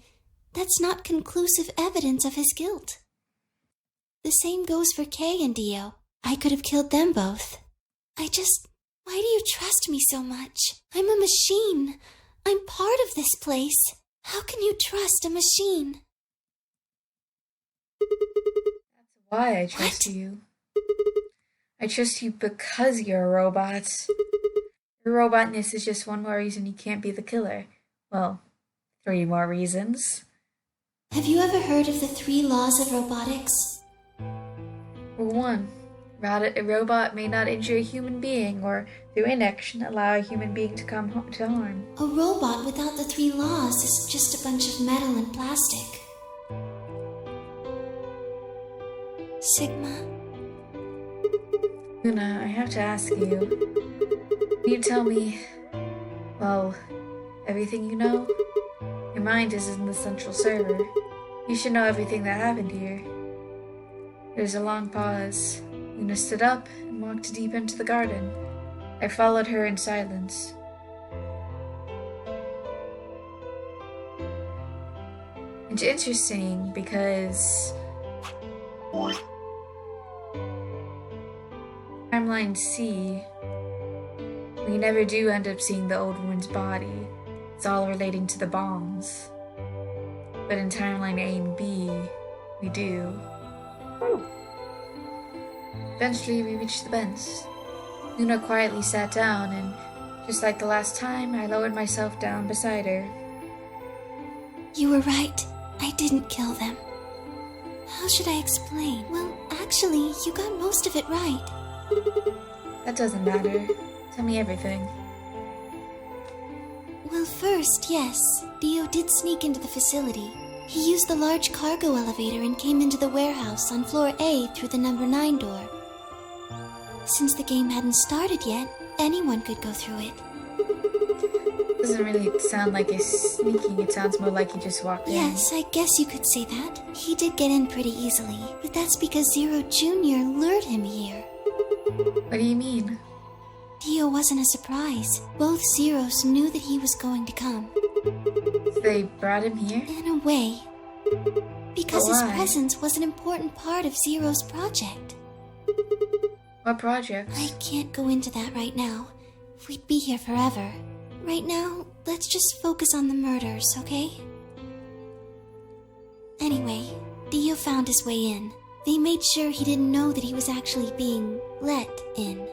that's not conclusive evidence of his guilt. The same goes for Kay and Dio. I could have killed them both. Why do you trust me so much? I'm a machine. I'm part of this place. How can you trust a machine? That's why I trust you. I trust you because you're a robot. Your robotness is just one more reason you can't be the killer. Well, 3 more reasons. Have you ever heard of the 3 laws of robotics? For 1, a robot may not injure a human being or, through inaction, allow a human being to come to harm. A robot without the 3 laws is just a bunch of metal and plastic. Sigma? Luna, I have to ask you. Can you tell me, well, everything you know? Your mind is in the central server. You should know everything that happened here. There's a long pause. Luna stood up and walked deep into the garden. I followed her in silence. It's interesting because Timeline C, we never do end up seeing the old woman's body. It's all relating to the bombs. But in Timeline A and B, we do. Eventually, we reached the bench. Luna quietly sat down, and just like the last time, I lowered myself down beside her. You were right. I didn't kill them. How should I explain? Well, actually, you got most of it right. That doesn't matter. Tell me everything. Well, first, yes, Dio did sneak into the facility. He used the large cargo elevator and came into the warehouse on floor A through the number 9 door. Since the game hadn't started yet, anyone could go through it. Doesn't really sound like he's sneaking. It sounds more like he just walked in. Yes, I guess you could say that. He did get in pretty easily, but that's because Zero Jr. lured him here. What do you mean? Dio wasn't a surprise. Both Zeros knew that he was going to come. So they brought him here? In a way. Because his But why? presence was an important part of Zero's project. What project? I can't go into that right now. We'd be here forever. Right now, let's just focus on the murders, okay? Anyway, Dio found his way in. They made sure he didn't know that he was actually being let in.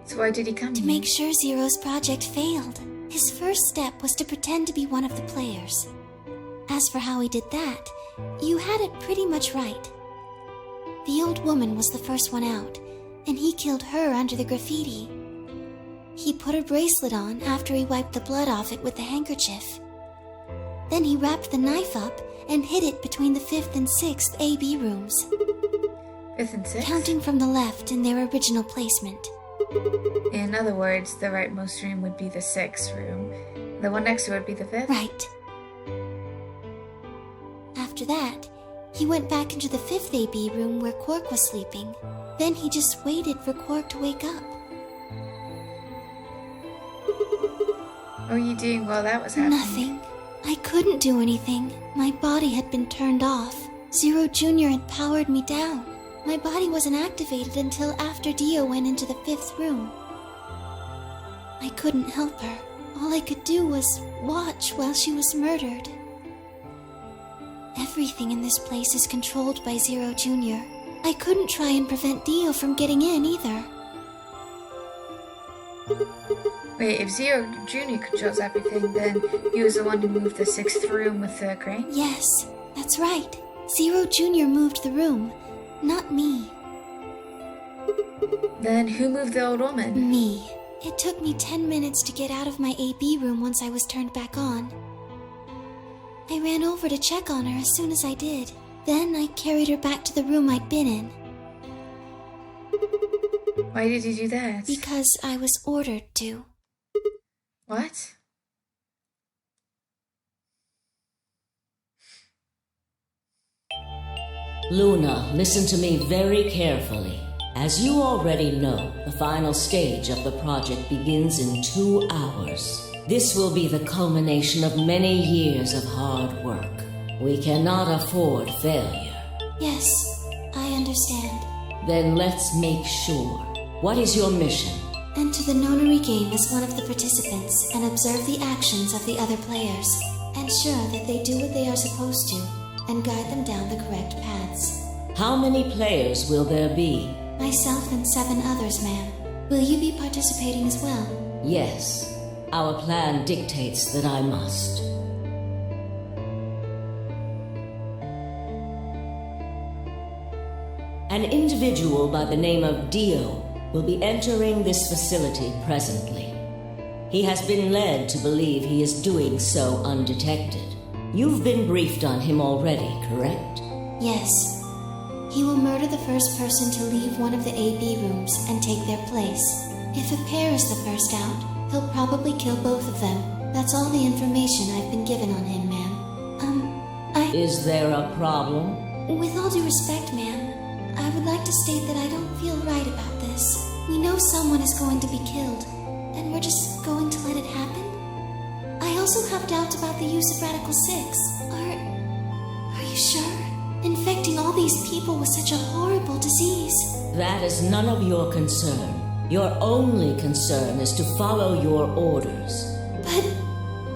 So why did he come To here? make sure Zero's project failed. His first step was to pretend to be one of the players. As for how he did that, you had it pretty much right. The old woman was the first one out, and he killed her under the graffiti. He put her bracelet on after he wiped the blood off it with the handkerchief. Then he wrapped the knife up and hid it between the 5th and 6th AB rooms, 5th and 6th? counting from the left in their original placement. In other words, the rightmost room would be the 6th room. The one next to it would be the 5th? Right. After that, he went back into the 5th AB room where Quark was sleeping. Then he just waited for Quark to wake up. What were you doing while that was happening? Nothing. I couldn't do anything. My body had been turned off. Zero Jr. had powered me down. My body wasn't activated until after Dio went into the 5th room. I couldn't help her. All I could do was watch while she was murdered. Everything in this place is controlled by Zero Jr. I couldn't try and prevent Dio from getting in either. Wait, if Zero Jr. controls everything, then he was the one who moved the 6th room with the crane? Yes, that's right. Zero Jr. moved the room, not me. Then who moved the old woman? Me. It took me 10 minutes to get out of my AB room once I was turned back on. I ran over to check on her as soon as I did. Then I carried her back to the room I'd been in. Why did you do that? Because I was ordered to. What? Luna, listen to me very carefully. As you already know, the final stage of the project begins in 2 hours. This will be the culmination of many years of hard work. We cannot afford failure. Yes, I understand. Then let's make sure. What is your mission? Enter the Nonary game as one of the participants and observe the actions of the other players. Ensure that they do what they are supposed to and guide them down the correct paths. How many players will there be? Myself and 7 others, ma'am. Will you be participating as well? Yes. Our plan dictates that I must. An individual by the name of Dio will be entering this facility presently. He has been led to believe he is doing so undetected. You've been briefed on him already, correct? Yes. He will murder the first person to leave one of the AB rooms and take their place. If a pair is the first out, he'll probably kill both of them. That's all the information I've been given on him, ma'am. Is there a problem? With all due respect, ma'am, I would like to state that I don't feel right about this. We know someone is going to be killed, and we're just going to let it happen? I also have doubts about the use of Radical 6. Are you sure? Infecting all these people with such a horrible disease. That is none of your concern. Your only concern is to follow your orders. But...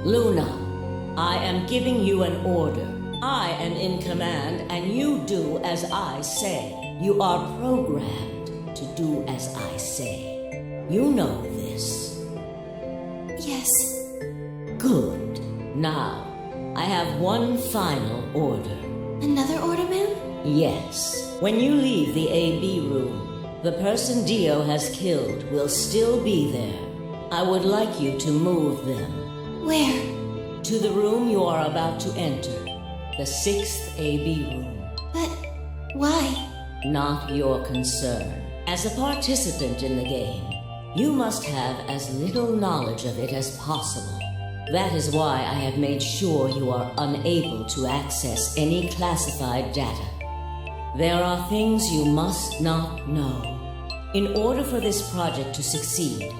Luna, I am giving you an order. I am in command, and you do as I say. You are programmed to do as I say. You know this. Yes. Good. Now, I have one final order. Another order, ma'am? Yes. When you leave the AB room, the person Dio has killed will still be there. I would like you to move them. Where? To the room you are about to enter. The 6th AB room. But why? Not your concern. As a participant in the game, you must have as little knowledge of it as possible. That is why I have made sure you are unable to access any classified data. There are things you must not know. In order for this project to succeed,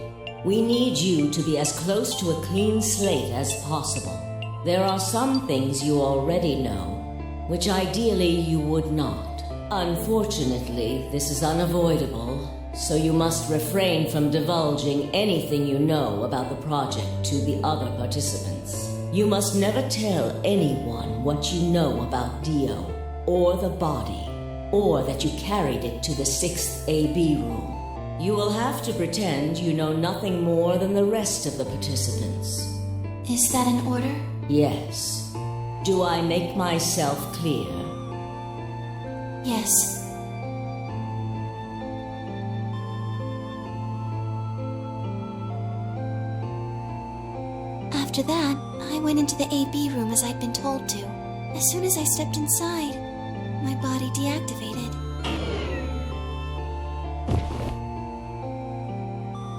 we need you to be as close to a clean slate as possible. There are some things you already know, which ideally you would not. Unfortunately, this is unavoidable, so you must refrain from divulging anything you know about the project to the other participants. You must never tell anyone what you know about Dio, or the body, or that you carried it to the 6th AB room. You will have to pretend you know nothing more than the rest of the participants. Is that an order? Yes. Do I make myself clear? Yes. After that, I went into the AB room as I'd been told to. As soon as I stepped inside, my body deactivated.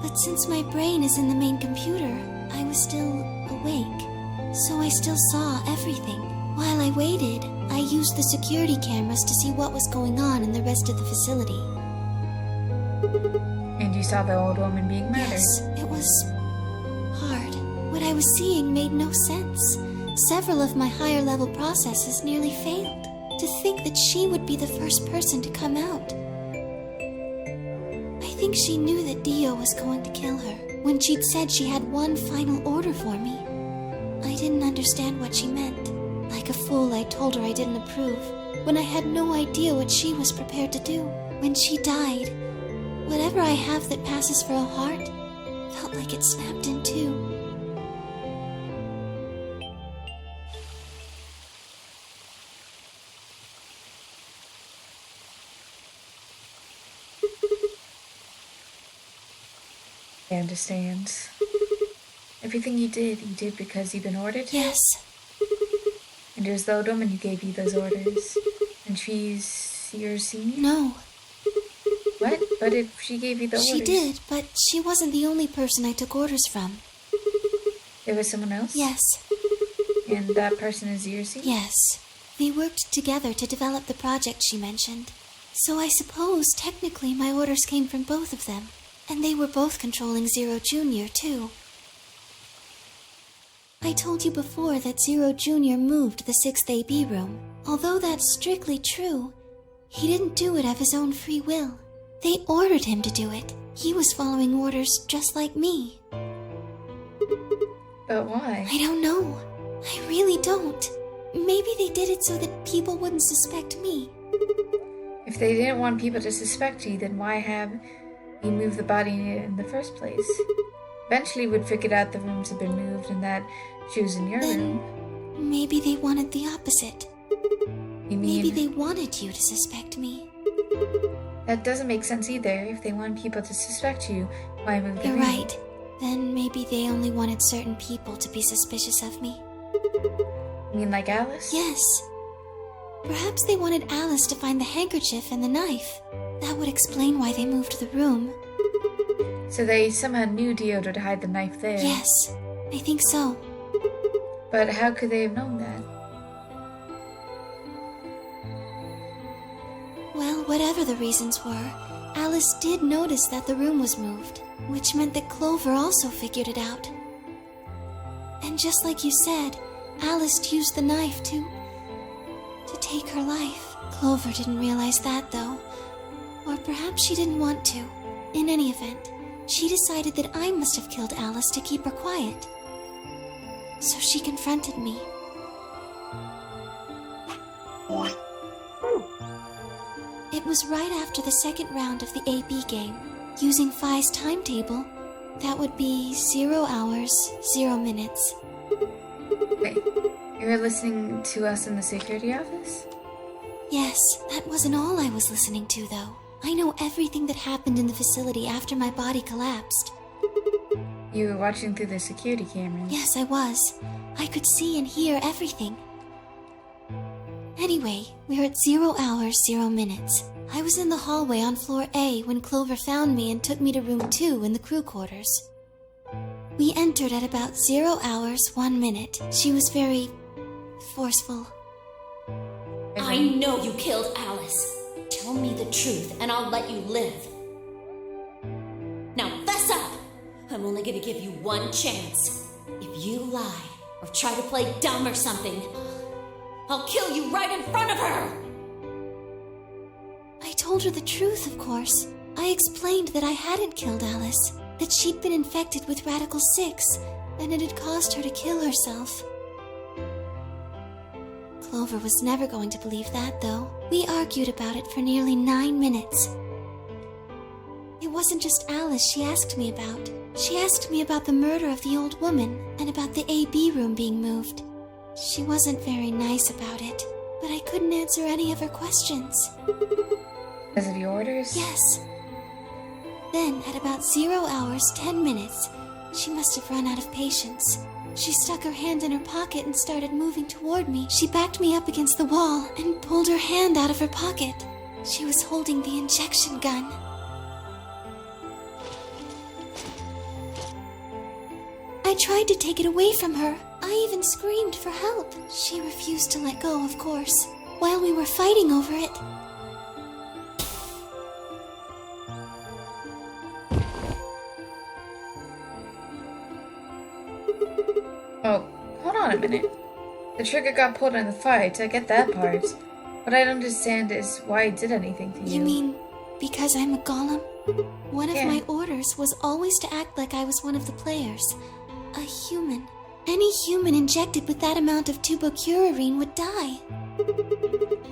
But since my brain is in the main computer, I was still awake. So I still saw everything. While I waited, I used the security cameras to see what was going on in the rest of the facility. And you saw the old woman being murdered. Yes, it was hard. What I was seeing made no sense. Several of my higher level processes nearly failed. To think that she would be the first person to come out. I think she knew that Dio was going to kill her when she'd said she had one final order for me. I didn't understand what she meant. Like a fool, I told her I didn't approve, when I had no idea what she was prepared to do. When she died, whatever I have that passes for a heart felt like it snapped in two. I understand. Everything you did because you've been ordered? Yes. And it was the old woman who gave you those orders. And she's your senior? No. What? But if she gave you the orders? She did, but she wasn't the only person I took orders from. There was someone else? Yes. And that person is your senior? Yes. They worked together to develop the project she mentioned. So I suppose, technically, my orders came from both of them. And they were both controlling Zero Jr., too. I told you before that Zero Jr. moved the 6th AB room. Although that's strictly true, he didn't do it of his own free will. They ordered him to do it. He was following orders just like me. But why? I don't know. I really don't. Maybe they did it so that people wouldn't suspect me. If they didn't want people to suspect you, then why have you moved the body in the first place? Eventually would figure out the rooms had been moved and that she was in your room. Maybe they wanted the opposite. You mean... Maybe they wanted you to suspect me. That doesn't make sense either. If they want people to suspect you, why move the You're room? right. Then maybe they only wanted certain people to be suspicious of me. You mean like Alice? Yes. Perhaps they wanted Alice to find the handkerchief and the knife. That would explain why they moved the room. So they somehow knew Dio would hide the knife there. Yes, I think so. But how could they have known that? Well, whatever the reasons were, Alice did notice that the room was moved, which meant that Clover also figured it out. And just like you said, Alice used the knife to take her life. Clover didn't realize that, though. Or perhaps she didn't want to. In any event, she decided that I must have killed Alice to keep her quiet. So she confronted me. It was right after the second round of the AB game. Using Phi's timetable, that would be 0 hours, 0 minutes. Wait, you were listening to us in the security office? Yes, that wasn't all I was listening to, though. I know everything that happened in the facility after my body collapsed. You were watching through the security cameras? Yes, I was. I could see and hear everything. Anyway, we're at 0 hours, 0 minutes. I was in the hallway on floor A when Clover found me and took me to room 2 in the crew quarters. We entered at about 0 hours, 1 minute. She was very forceful. I know you killed Alice. Tell me the truth and I'll let you live. Now fess up! I'm only gonna give you one chance. If you lie or try to play dumb or something, I'll kill you right in front of her! I told her the truth, of course. I explained that I hadn't killed Alice, that she'd been infected with Radical 6, and it had caused her to kill herself. Clover was never going to believe that, though. We argued about it for nearly 9 minutes. It wasn't just Alice she asked me about. She asked me about the murder of the old woman, and about the AB room being moved. She wasn't very nice about it, but I couldn't answer any of her questions. Because of your orders? Yes. Then, at about 0 hours, 10 minutes, she must have run out of patience. She stuck her hand in her pocket and started moving toward me. She backed me up against the wall and pulled her hand out of her pocket. She was holding the injection gun. I tried to take it away from her. I even screamed for help. She refused to let go, of course, while we were fighting over it. Oh, hold on a minute. The trigger got pulled in the fight, I get that part. What I don't understand is why it did anything to you. You mean because I'm a golem? One of Yeah. my orders was always to act like I was one of the players. A human. Any human injected with that amount of tubocurarine would die.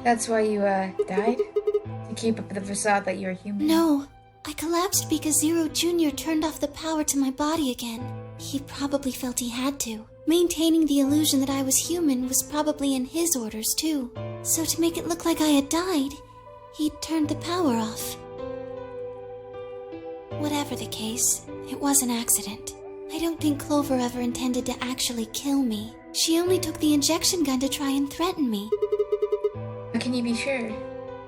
That's why you, died? To keep up the facade that you're human? No, I collapsed because Zero Jr. turned off the power to my body again. He probably felt he had to. Maintaining the illusion that I was human was probably in his orders, too. So to make it look like I had died, he'd turned the power off. Whatever the case, it was an accident. I don't think Clover ever intended to actually kill me. She only took the injection gun to try and threaten me. How can you be sure?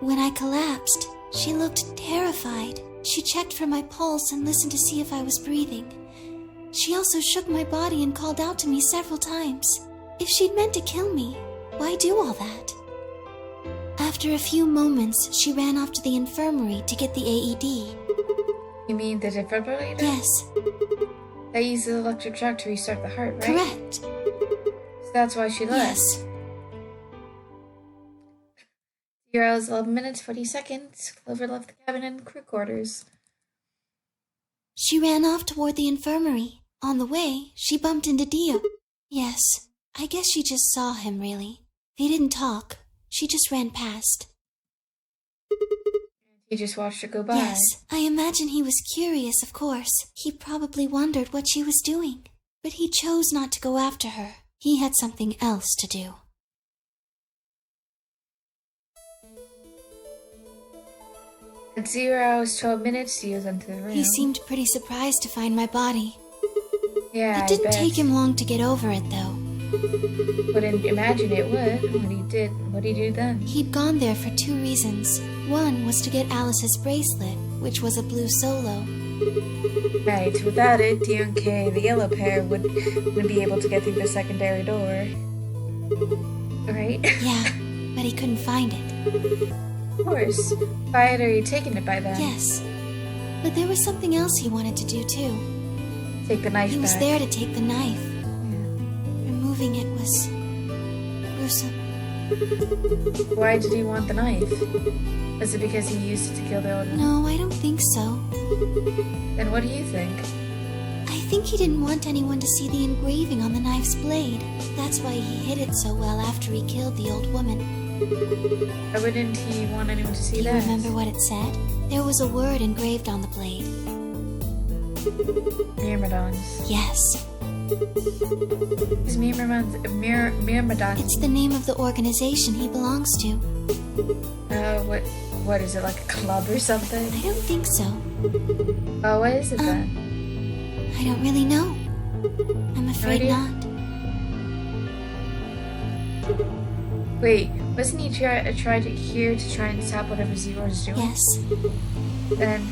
When I collapsed, she looked terrified. She checked for my pulse and listened to see if I was breathing. She also shook my body and called out to me several times. If she'd meant to kill me, why do all that? After a few moments, she ran off to the infirmary to get the AED. You mean the defibrillator? Yes, That uses the electric shock to restart the heart, right? correct. So that's why she left. Yes. 0 hours, 11 minutes, 40 seconds. Clover left the cabin in crew quarters. She ran off toward the infirmary. On the way, she bumped into Dio. Yes, I guess she just saw him, really. They didn't talk. She just ran past. He just watched her go by. Yes, I imagine he was curious, of course. He probably wondered what she was doing. But he chose not to go after her. He had something else to do. At 0 hours, 12 minutes, Dio's into the room. He seemed pretty surprised to find my body. Yeah, It didn't I bet. take him long to get over it, though. Wouldn't imagine it would. What'd he do then? He'd gone there for 2 reasons. One was to get Alice's bracelet, which was a blue solo. Right, without it, Dio and Kay, the yellow pair, wouldn't be able to get through the secondary door. Right? Yeah, but he couldn't find it. Of course. If I had already taken it by then. Yes. But there was something else he wanted to do, too. Take the knife He back. was there to take the knife. Yeah. Removing it was gruesome. Why did he want the knife? Was it because he used it to kill the old woman? No, I don't think so. Then what do you think? I think he didn't want anyone to see the engraving on the knife's blade. That's why he hid it so well after he killed the old woman. Why wouldn't he want anyone to see Do you that? remember what it said? There was a word engraved on the blade. Myrmidons. Yes. Is Myrmidons? It's the name of the organization he belongs to. What is it, like a club or something? I don't think so. Oh, what is it then? I don't really know. I'm afraid idea? not. Wait, wasn't he tried here to try and stop whatever Zero is doing? Yes. Then,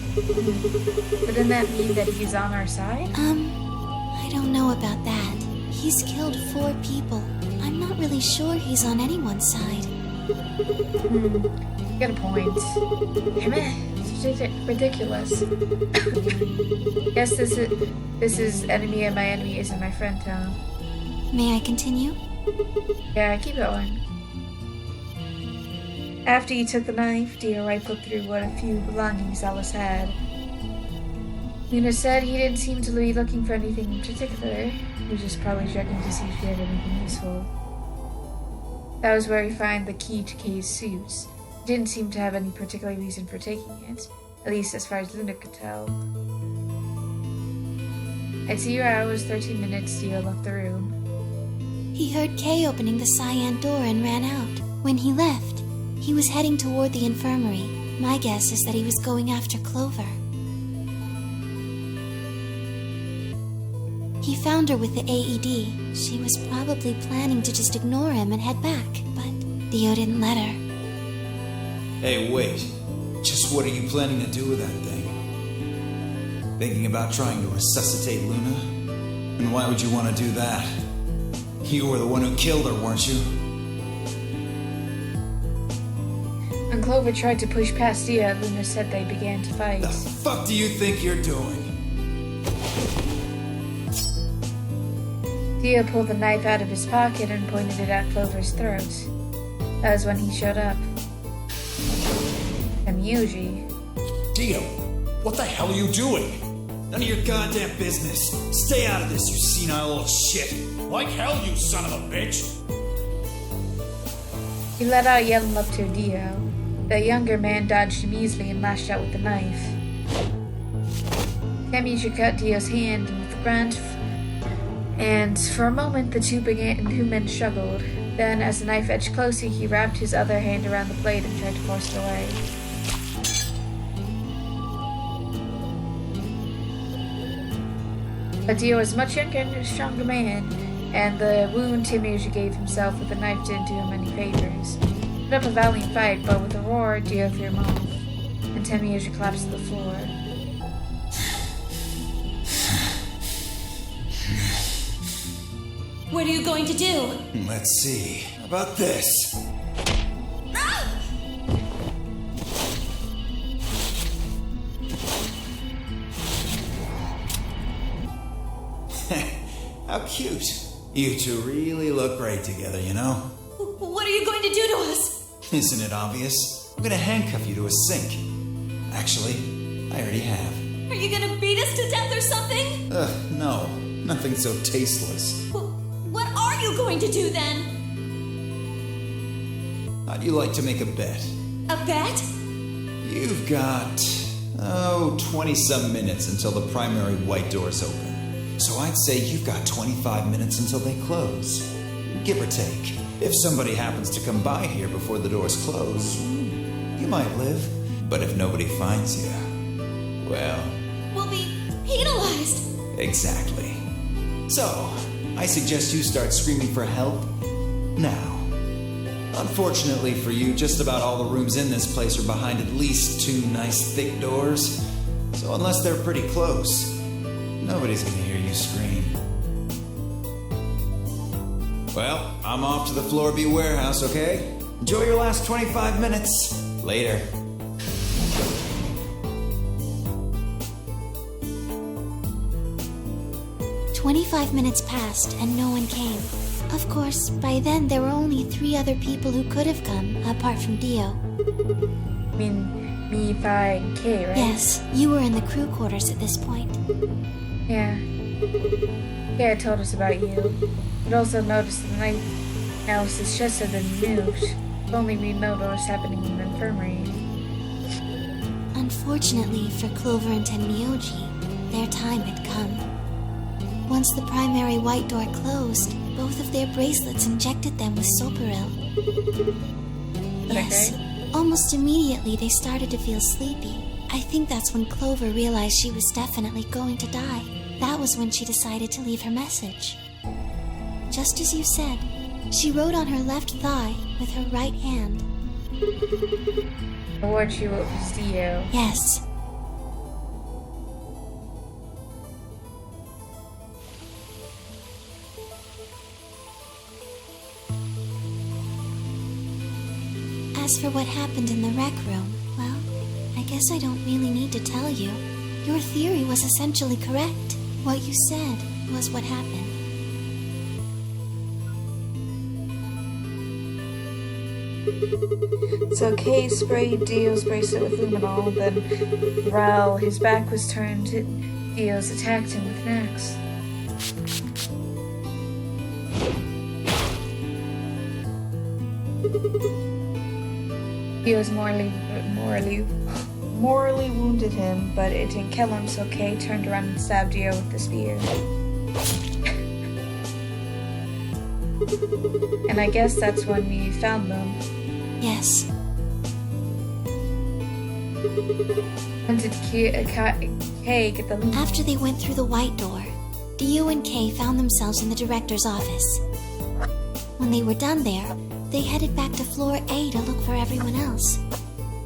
wouldn't that mean that he's on our side? I don't know about that. He's killed 4 people. I'm not really sure he's on anyone's side. You got a point. Damn it, it's ridiculous. Guess this is enemy and my enemy isn't my friend, Tom. May I continue? Yeah, keep going. After he took the knife, Dio rifled through what a few belongings Alice had. Luna said he didn't seem to be looking for anything in particular. He was just probably checking to see if she had anything useful. That was where he found the key to Kay's suits. He didn't seem to have any particular reason for taking it, at least as far as Luna could tell. At 0 hours, 13 minutes, Dio left the room. He heard Kay opening the cyan door and ran out. When he left, he was heading toward the infirmary. My guess is that he was going after Clover. He found her with the AED. She was probably planning to just ignore him and head back, but Dio didn't let her. Hey, wait. Just what are you planning to do with that thing? Thinking about trying to resuscitate Luna? And why would you want to do that? You were the one who killed her, weren't you? When Clover tried to push past Dio, Luna said they began to fight. The fuck do you think you're doing? Dio pulled the knife out of his pocket and pointed it at Clover's throat. That was when he showed up. Myuji. Dio, what the hell are you doing? None of your goddamn business. Stay out of this, you senile old shit. Like hell, you son of a bitch! He let out a yell up to Dio. The younger man dodged him easily and lashed out with the knife. Myuji cut Dio's hand with the grunt, and for a moment the two men struggled. Then, as the knife edged closer, he wrapped his other hand around the blade and tried to force it away. But Dio was much younger and a stronger man, and the wound Myuji gave himself with the knife didn't do him any favors. He put up a valiant fight, but with a roar, Dio threw him off, and Myuji collapsed to the floor. What are you going to do? Let's see. How about this? How cute. You two really look great together, you know? What are you going to do to us? Isn't it obvious? I'm gonna handcuff you to a sink. Actually, I already have. Are you gonna beat us to death or something? No. Nothing so tasteless. What are you going to do then? How'd you like to make a bet? A bet? You've got, 20-some minutes until the primary white doors open. So I'd say you've got 25 minutes until they close. Give or take. If somebody happens to come by here before the doors close, you might live. But if nobody finds you, well... We'll be penalized. Exactly. So, I suggest you start screaming for help now. Unfortunately for you, just about all the rooms in this place are behind at least 2 nice thick doors. So unless they're pretty close, nobody's gonna hear you scream. Well, I'm off to the Floor B warehouse, okay? Enjoy your last 25 minutes. Later. "25 minutes passed and no one came. Of course, by then there were only 3 other people who could have come, apart from Dio. I mean, me, Phi, and Kay, right? Yes, you were in the crew quarters at this point. Yeah. Yeah, it told us about you. It also noticed the night analysis just said the news. Only we know what was happening in the infirmary. Unfortunately for Clover and Tenmyoji, their time had come. Once the primary white door closed, both of their bracelets injected them with Soparil. Yes, almost immediately they started to feel sleepy. I think that's when Clover realized she was definitely going to die. That was when she decided to leave her message. Just as you said, she wrote on her left thigh with her right hand. What she wrote was Dio. Yes. As for what happened in the rec room, well, I guess I don't really need to tell you. Your theory was essentially correct. What you said was what happened. So Kay sprayed Dio's bracelet with luminol, then while his back was turned, Dio's attacked him with an axe. Dio's morally wounded him, but it didn't kill him, so Kay turned around and stabbed Dio with the spear. And I guess that's when we found them. Yes. When did Kay get the loot? After they went through the white door, Dio and Kay found themselves in the director's office. When they were done there, they headed back to floor A to look for everyone else.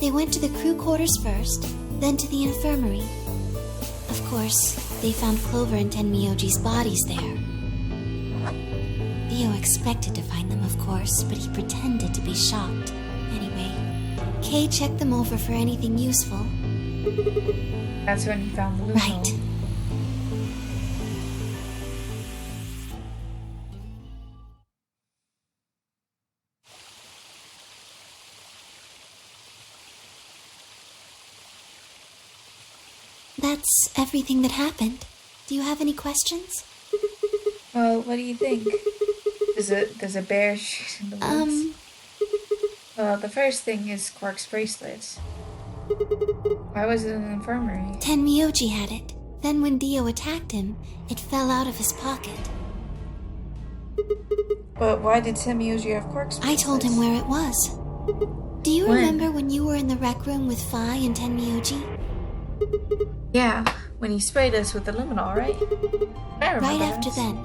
They went to the crew quarters first, then to the infirmary. Of course, they found Clover and Tenmyoji's bodies there. Dio expected to find them, of course, but he pretended to be shocked. Anyway, Kay checked them over for anything useful. That's when he found the loot. Right. That's everything that happened. Do you have any questions? Well, what do you think? There's a bear shit in the woods. Well, the first thing is Quark's bracelets. Why was it in the infirmary? Tenmyoji had it. Then when Dio attacked him, it fell out of his pocket. But why did Tenmyoji have Quark's bracelets? I told him where it was. Do you When? remember when you were in the rec room with Phi and Tenmyoji? Yeah, when he sprayed us with the luminol, right? I remember Right after this. then.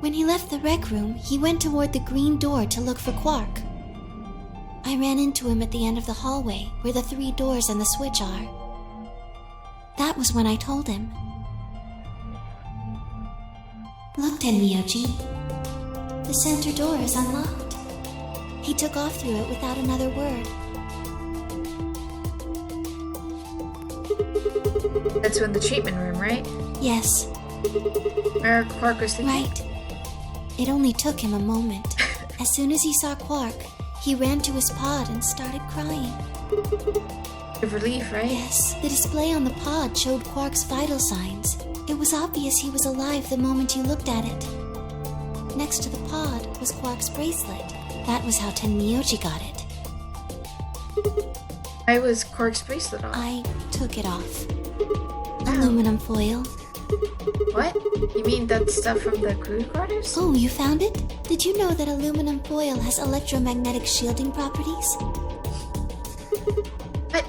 When he left the rec room, he went toward the green door to look for Quark. I ran into him at the end of the hallway, where the 3 doors and the switch are. That was when I told him. Look, Tenmyoji. The center door is unlocked. He took off through it without another word. That's when the treatment room, right? Yes, Where Quark was thinking? Right. It only took him a moment. As soon as he saw Quark, he ran to his pod and started crying. Of relief, right? Yes, the display on the pod showed Quark's vital signs. It was obvious he was alive the moment you looked at it. Next to the pod was Quark's bracelet. That was how Tenmyoji got it. Why was Quark's bracelet off? I took it off. Aluminum foil. What? You mean that stuff from the crew quarters? Oh, you found it? Did you know that aluminum foil has electromagnetic shielding properties? What?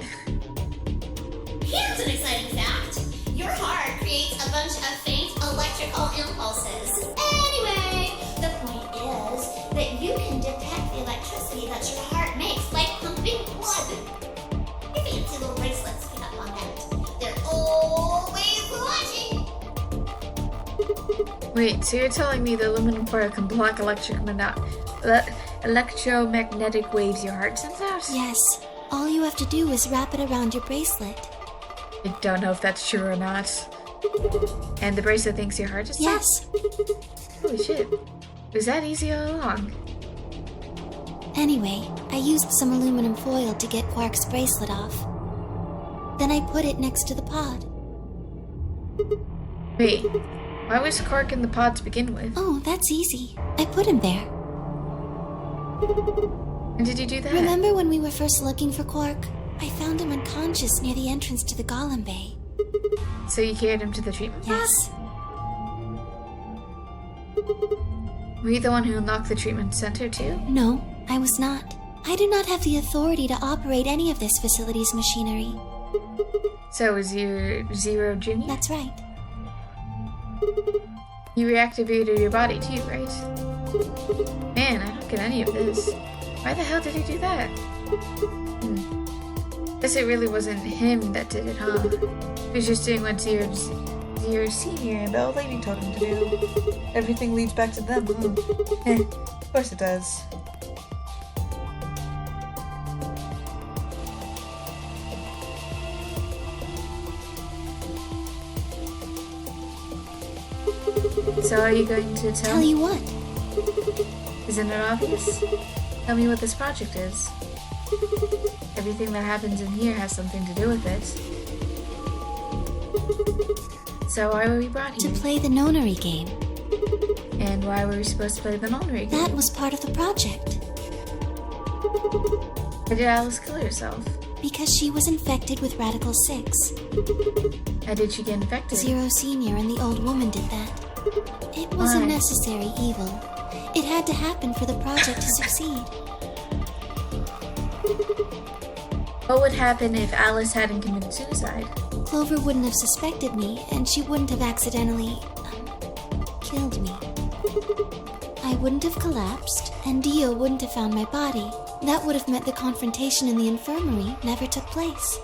Here's an exciting fact. Your heart creates a bunch of faint electrical impulses. Anyway, the point is that you can detect the electricity that your heart makes by pumping blood. Your fancy little bracelets pick up on that. They're always watching. Wait, so you're telling me the aluminum foil can block electromagnetic waves your heart sends out? Yes. All you have to do is wrap it around your bracelet. I don't know if that's true or not. And the bracelet thinks your heart is Yes. stopped? Holy shit. It was that easy all along? Anyway, I used some aluminum foil to get Quark's bracelet off. Then I put it next to the pod. Wait, why was Quark in the pod to begin with? Oh, that's easy. I put him there. When did you do that? Remember when we were first looking for Quark? I found him unconscious near the entrance to the Golem Bay. So you carried him to the treatment pod? Yes. Were you the one who unlocked the treatment center too? No, I was not. I do not have the authority to operate any of this facility's machinery. So it was your Zero Junior? That's right. You reactivated your body too, right? Man, I don't get any of this. Why the hell did he do that? Guess it really wasn't him that did it, huh? He was just doing what Zero Senior and the old lady told him to do. Everything leads back to them, huh? Of course it does. So are you going to Tell you what? Isn't it obvious? Tell me what this project is. Everything that happens in here has something to do with it. So why were we brought To here? play the nonary game. And why were we supposed to play the nonary game? That was part of the project. Why did Alice kill herself? Because she was infected with Radical 6. How did she get infected? Zero Senior and the old woman did that. It was Why? a necessary evil. It had to happen for the project to succeed. What would happen if Alice hadn't committed suicide? Clover wouldn't have suspected me, and she wouldn't have accidentally killed me. I wouldn't have collapsed, and Dio wouldn't have found my body. That would have meant the confrontation in the infirmary never took place.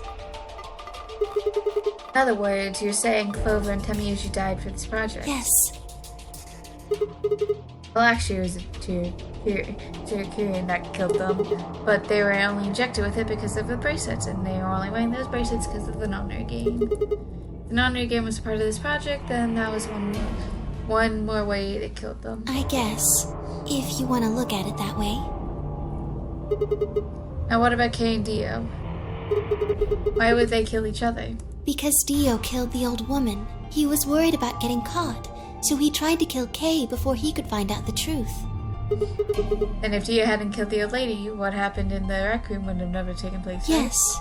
In other words, you're saying Clover and Tenmyoji died for this project? Yes. Well, actually, it was a Tyrkurian that killed them, but they were only injected with it because of the bracelets, and they were only wearing those bracelets because of the nonary game. If the nonary game was part of this project, then that was one more way they killed them. I guess, if you want to look at it that way. Now, what about Kay and Dio? Why would they kill each other? Because Dio killed the old woman. He was worried about getting caught, so he tried to kill Kay before he could find out the truth. And if Dio hadn't killed the old lady, what happened in the rec room would have never taken place, right? Yes.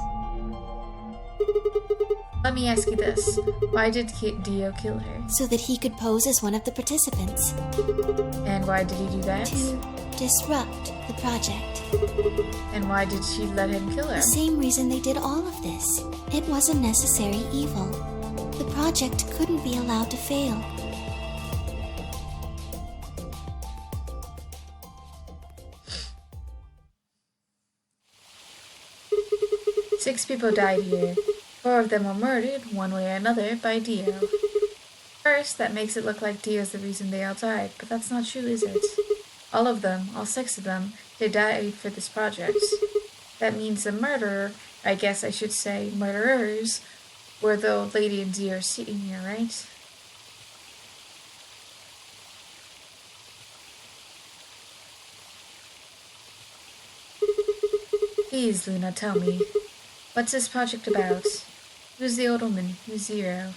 Let me ask you this. Why did Dio kill her? So that he could pose as one of the participants. And why did he do that? To disrupt the project. And why did she let him kill her? The same reason they did all of this. It was a necessary evil. The project couldn't be allowed to fail. Six people died here. 4 of them were murdered, one way or another, by Dio. First, that makes it look like Dio's the reason they all died, but that's not true, is it? All of them, all 6 of them, they died for this project. That means the murderer, I guess I should say murderers, were the old lady and Dio Senior, right? Please, Luna, tell me. What's this project about? Who's the old woman? Who's Zero?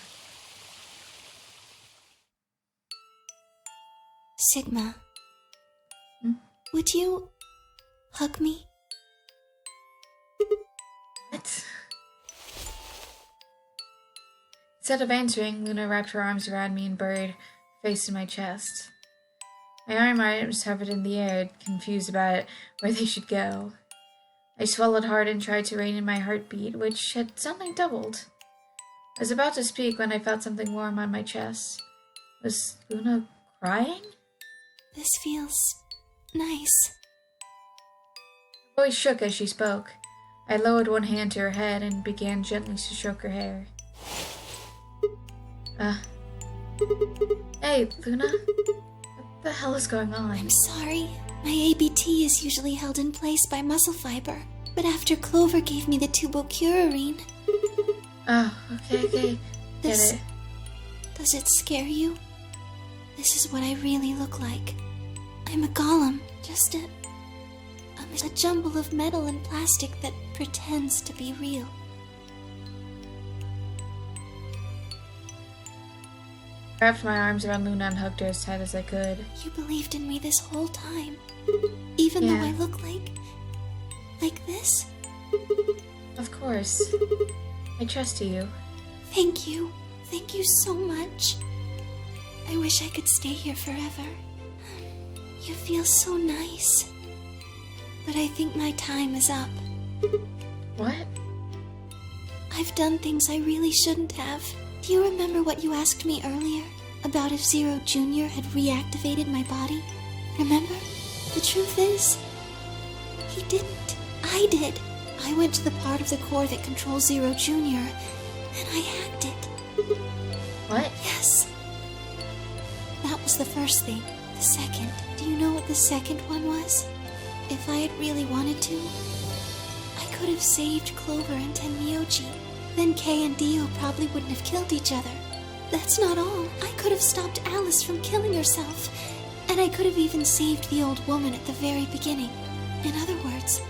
Sigma. Hmm? Would you hug me? What? Instead of answering, Luna wrapped her arms around me and buried her face in my chest. My arms hovered in the air, confused about where they should go. I swallowed hard and tried to rein in my heartbeat, which had suddenly doubled. I was about to speak when I felt something warm on my chest. Was Luna crying? This feels nice. Her voice shook as she spoke. I lowered one hand to her head and began gently to stroke her hair. Hey, Luna? What the hell is going on? I'm sorry. My ABT is usually held in place by muscle fiber, but after Clover gave me the tubocurarine... Oh, okay. This... Get it. Does it scare you? This is what I really look like. I'm a golem, just a jumble of metal and plastic that pretends to be real. I wrapped my arms around Luna and hugged her as tight as I could. You believed in me this whole time, even though I look like this? Of course. I trust you. Thank you. Thank you so much. I wish I could stay here forever. You feel so nice. But I think my time is up. What? I've done things I really shouldn't have. Do you remember what you asked me earlier? About if Zero Jr. had reactivated my body? Remember? The truth is, he didn't. I did. I went to the part of the core that controls Zero Jr. and I hacked it. What? Yes. That was the first thing. The second. Do you know what the second one was? If I had really wanted to, I could have saved Clover and Tenmyoji. Then Kay and Dio probably wouldn't have killed each other. That's not all. I could have stopped Alice from killing herself. And I could have even saved the old woman at the very beginning. In other words,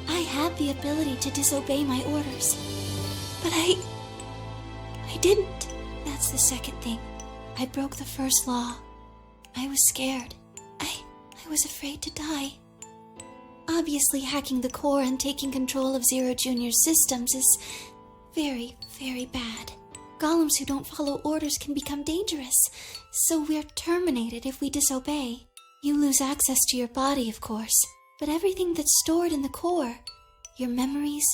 I had the ability to disobey my orders. But I didn't. That's the second thing. I broke the first law. I was scared. I was afraid to die. Obviously, hacking the core and taking control of Zero Jr.'s systems is very, very bad. Golems who don't follow orders can become dangerous, so we're terminated if we disobey. You lose access to your body, of course, but everything that's stored in the core, your memories,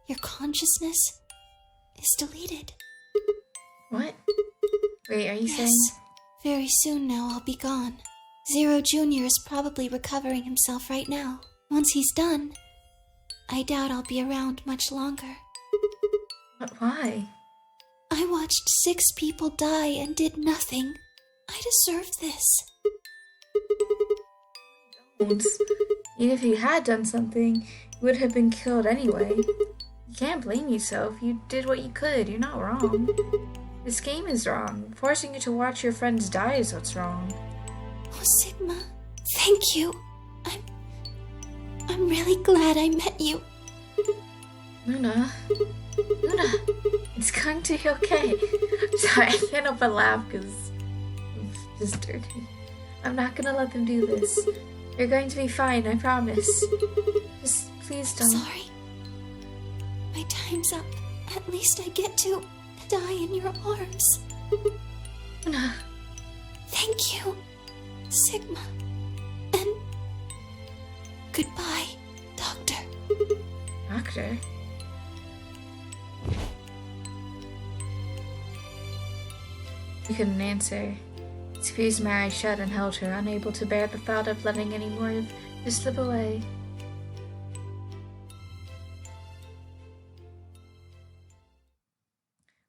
your consciousness, is deleted. What? Wait, are you saying? Yes, very soon now I'll be gone. Zero Jr. is probably recovering himself right now. Once he's done, I doubt I'll be around much longer. But why? I watched 6 people die and did nothing. I deserved this. Even if you had done something, you would have been killed anyway. You can't blame yourself. You did what you could. You're not wrong. This game is wrong. Forcing you to watch your friends die is what's wrong. Oh, Sigma, thank you. I'm really glad I met you. Luna, it's going to be okay. Sorry, I can't help but laugh because it's just dirty. I'm not gonna let them do this. You're going to be fine, I promise. Just please don't. Sorry. My time's up. At least I get to die in your arms. Luna. Thank you, Sigma. And goodbye, Doctor. Doctor? He couldn't answer. He squeezed my eyes shut and held her, unable to bear the thought of letting any more of this slip away.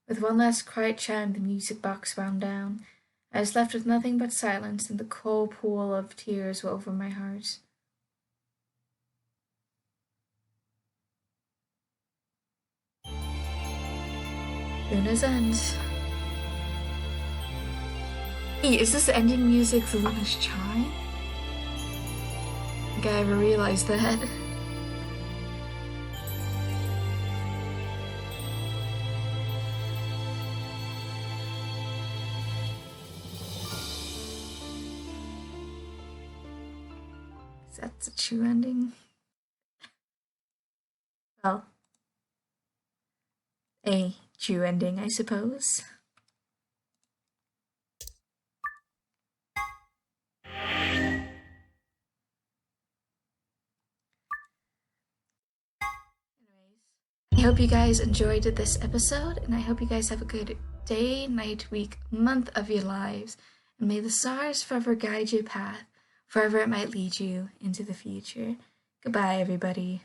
With one last quiet chime, the music box wound down. I was left with nothing but silence, and the cold pool of tears over my heart. Luna's End. Hey, is this ending music for Luna's Chime? I think I ever realized that. that's a true ending. Well, a true ending, I suppose. I hope you guys enjoyed this episode, and I hope you guys have a good day, night, week, month of your lives, and may the stars forever guide your path, wherever it might lead you into the future. Goodbye, everybody.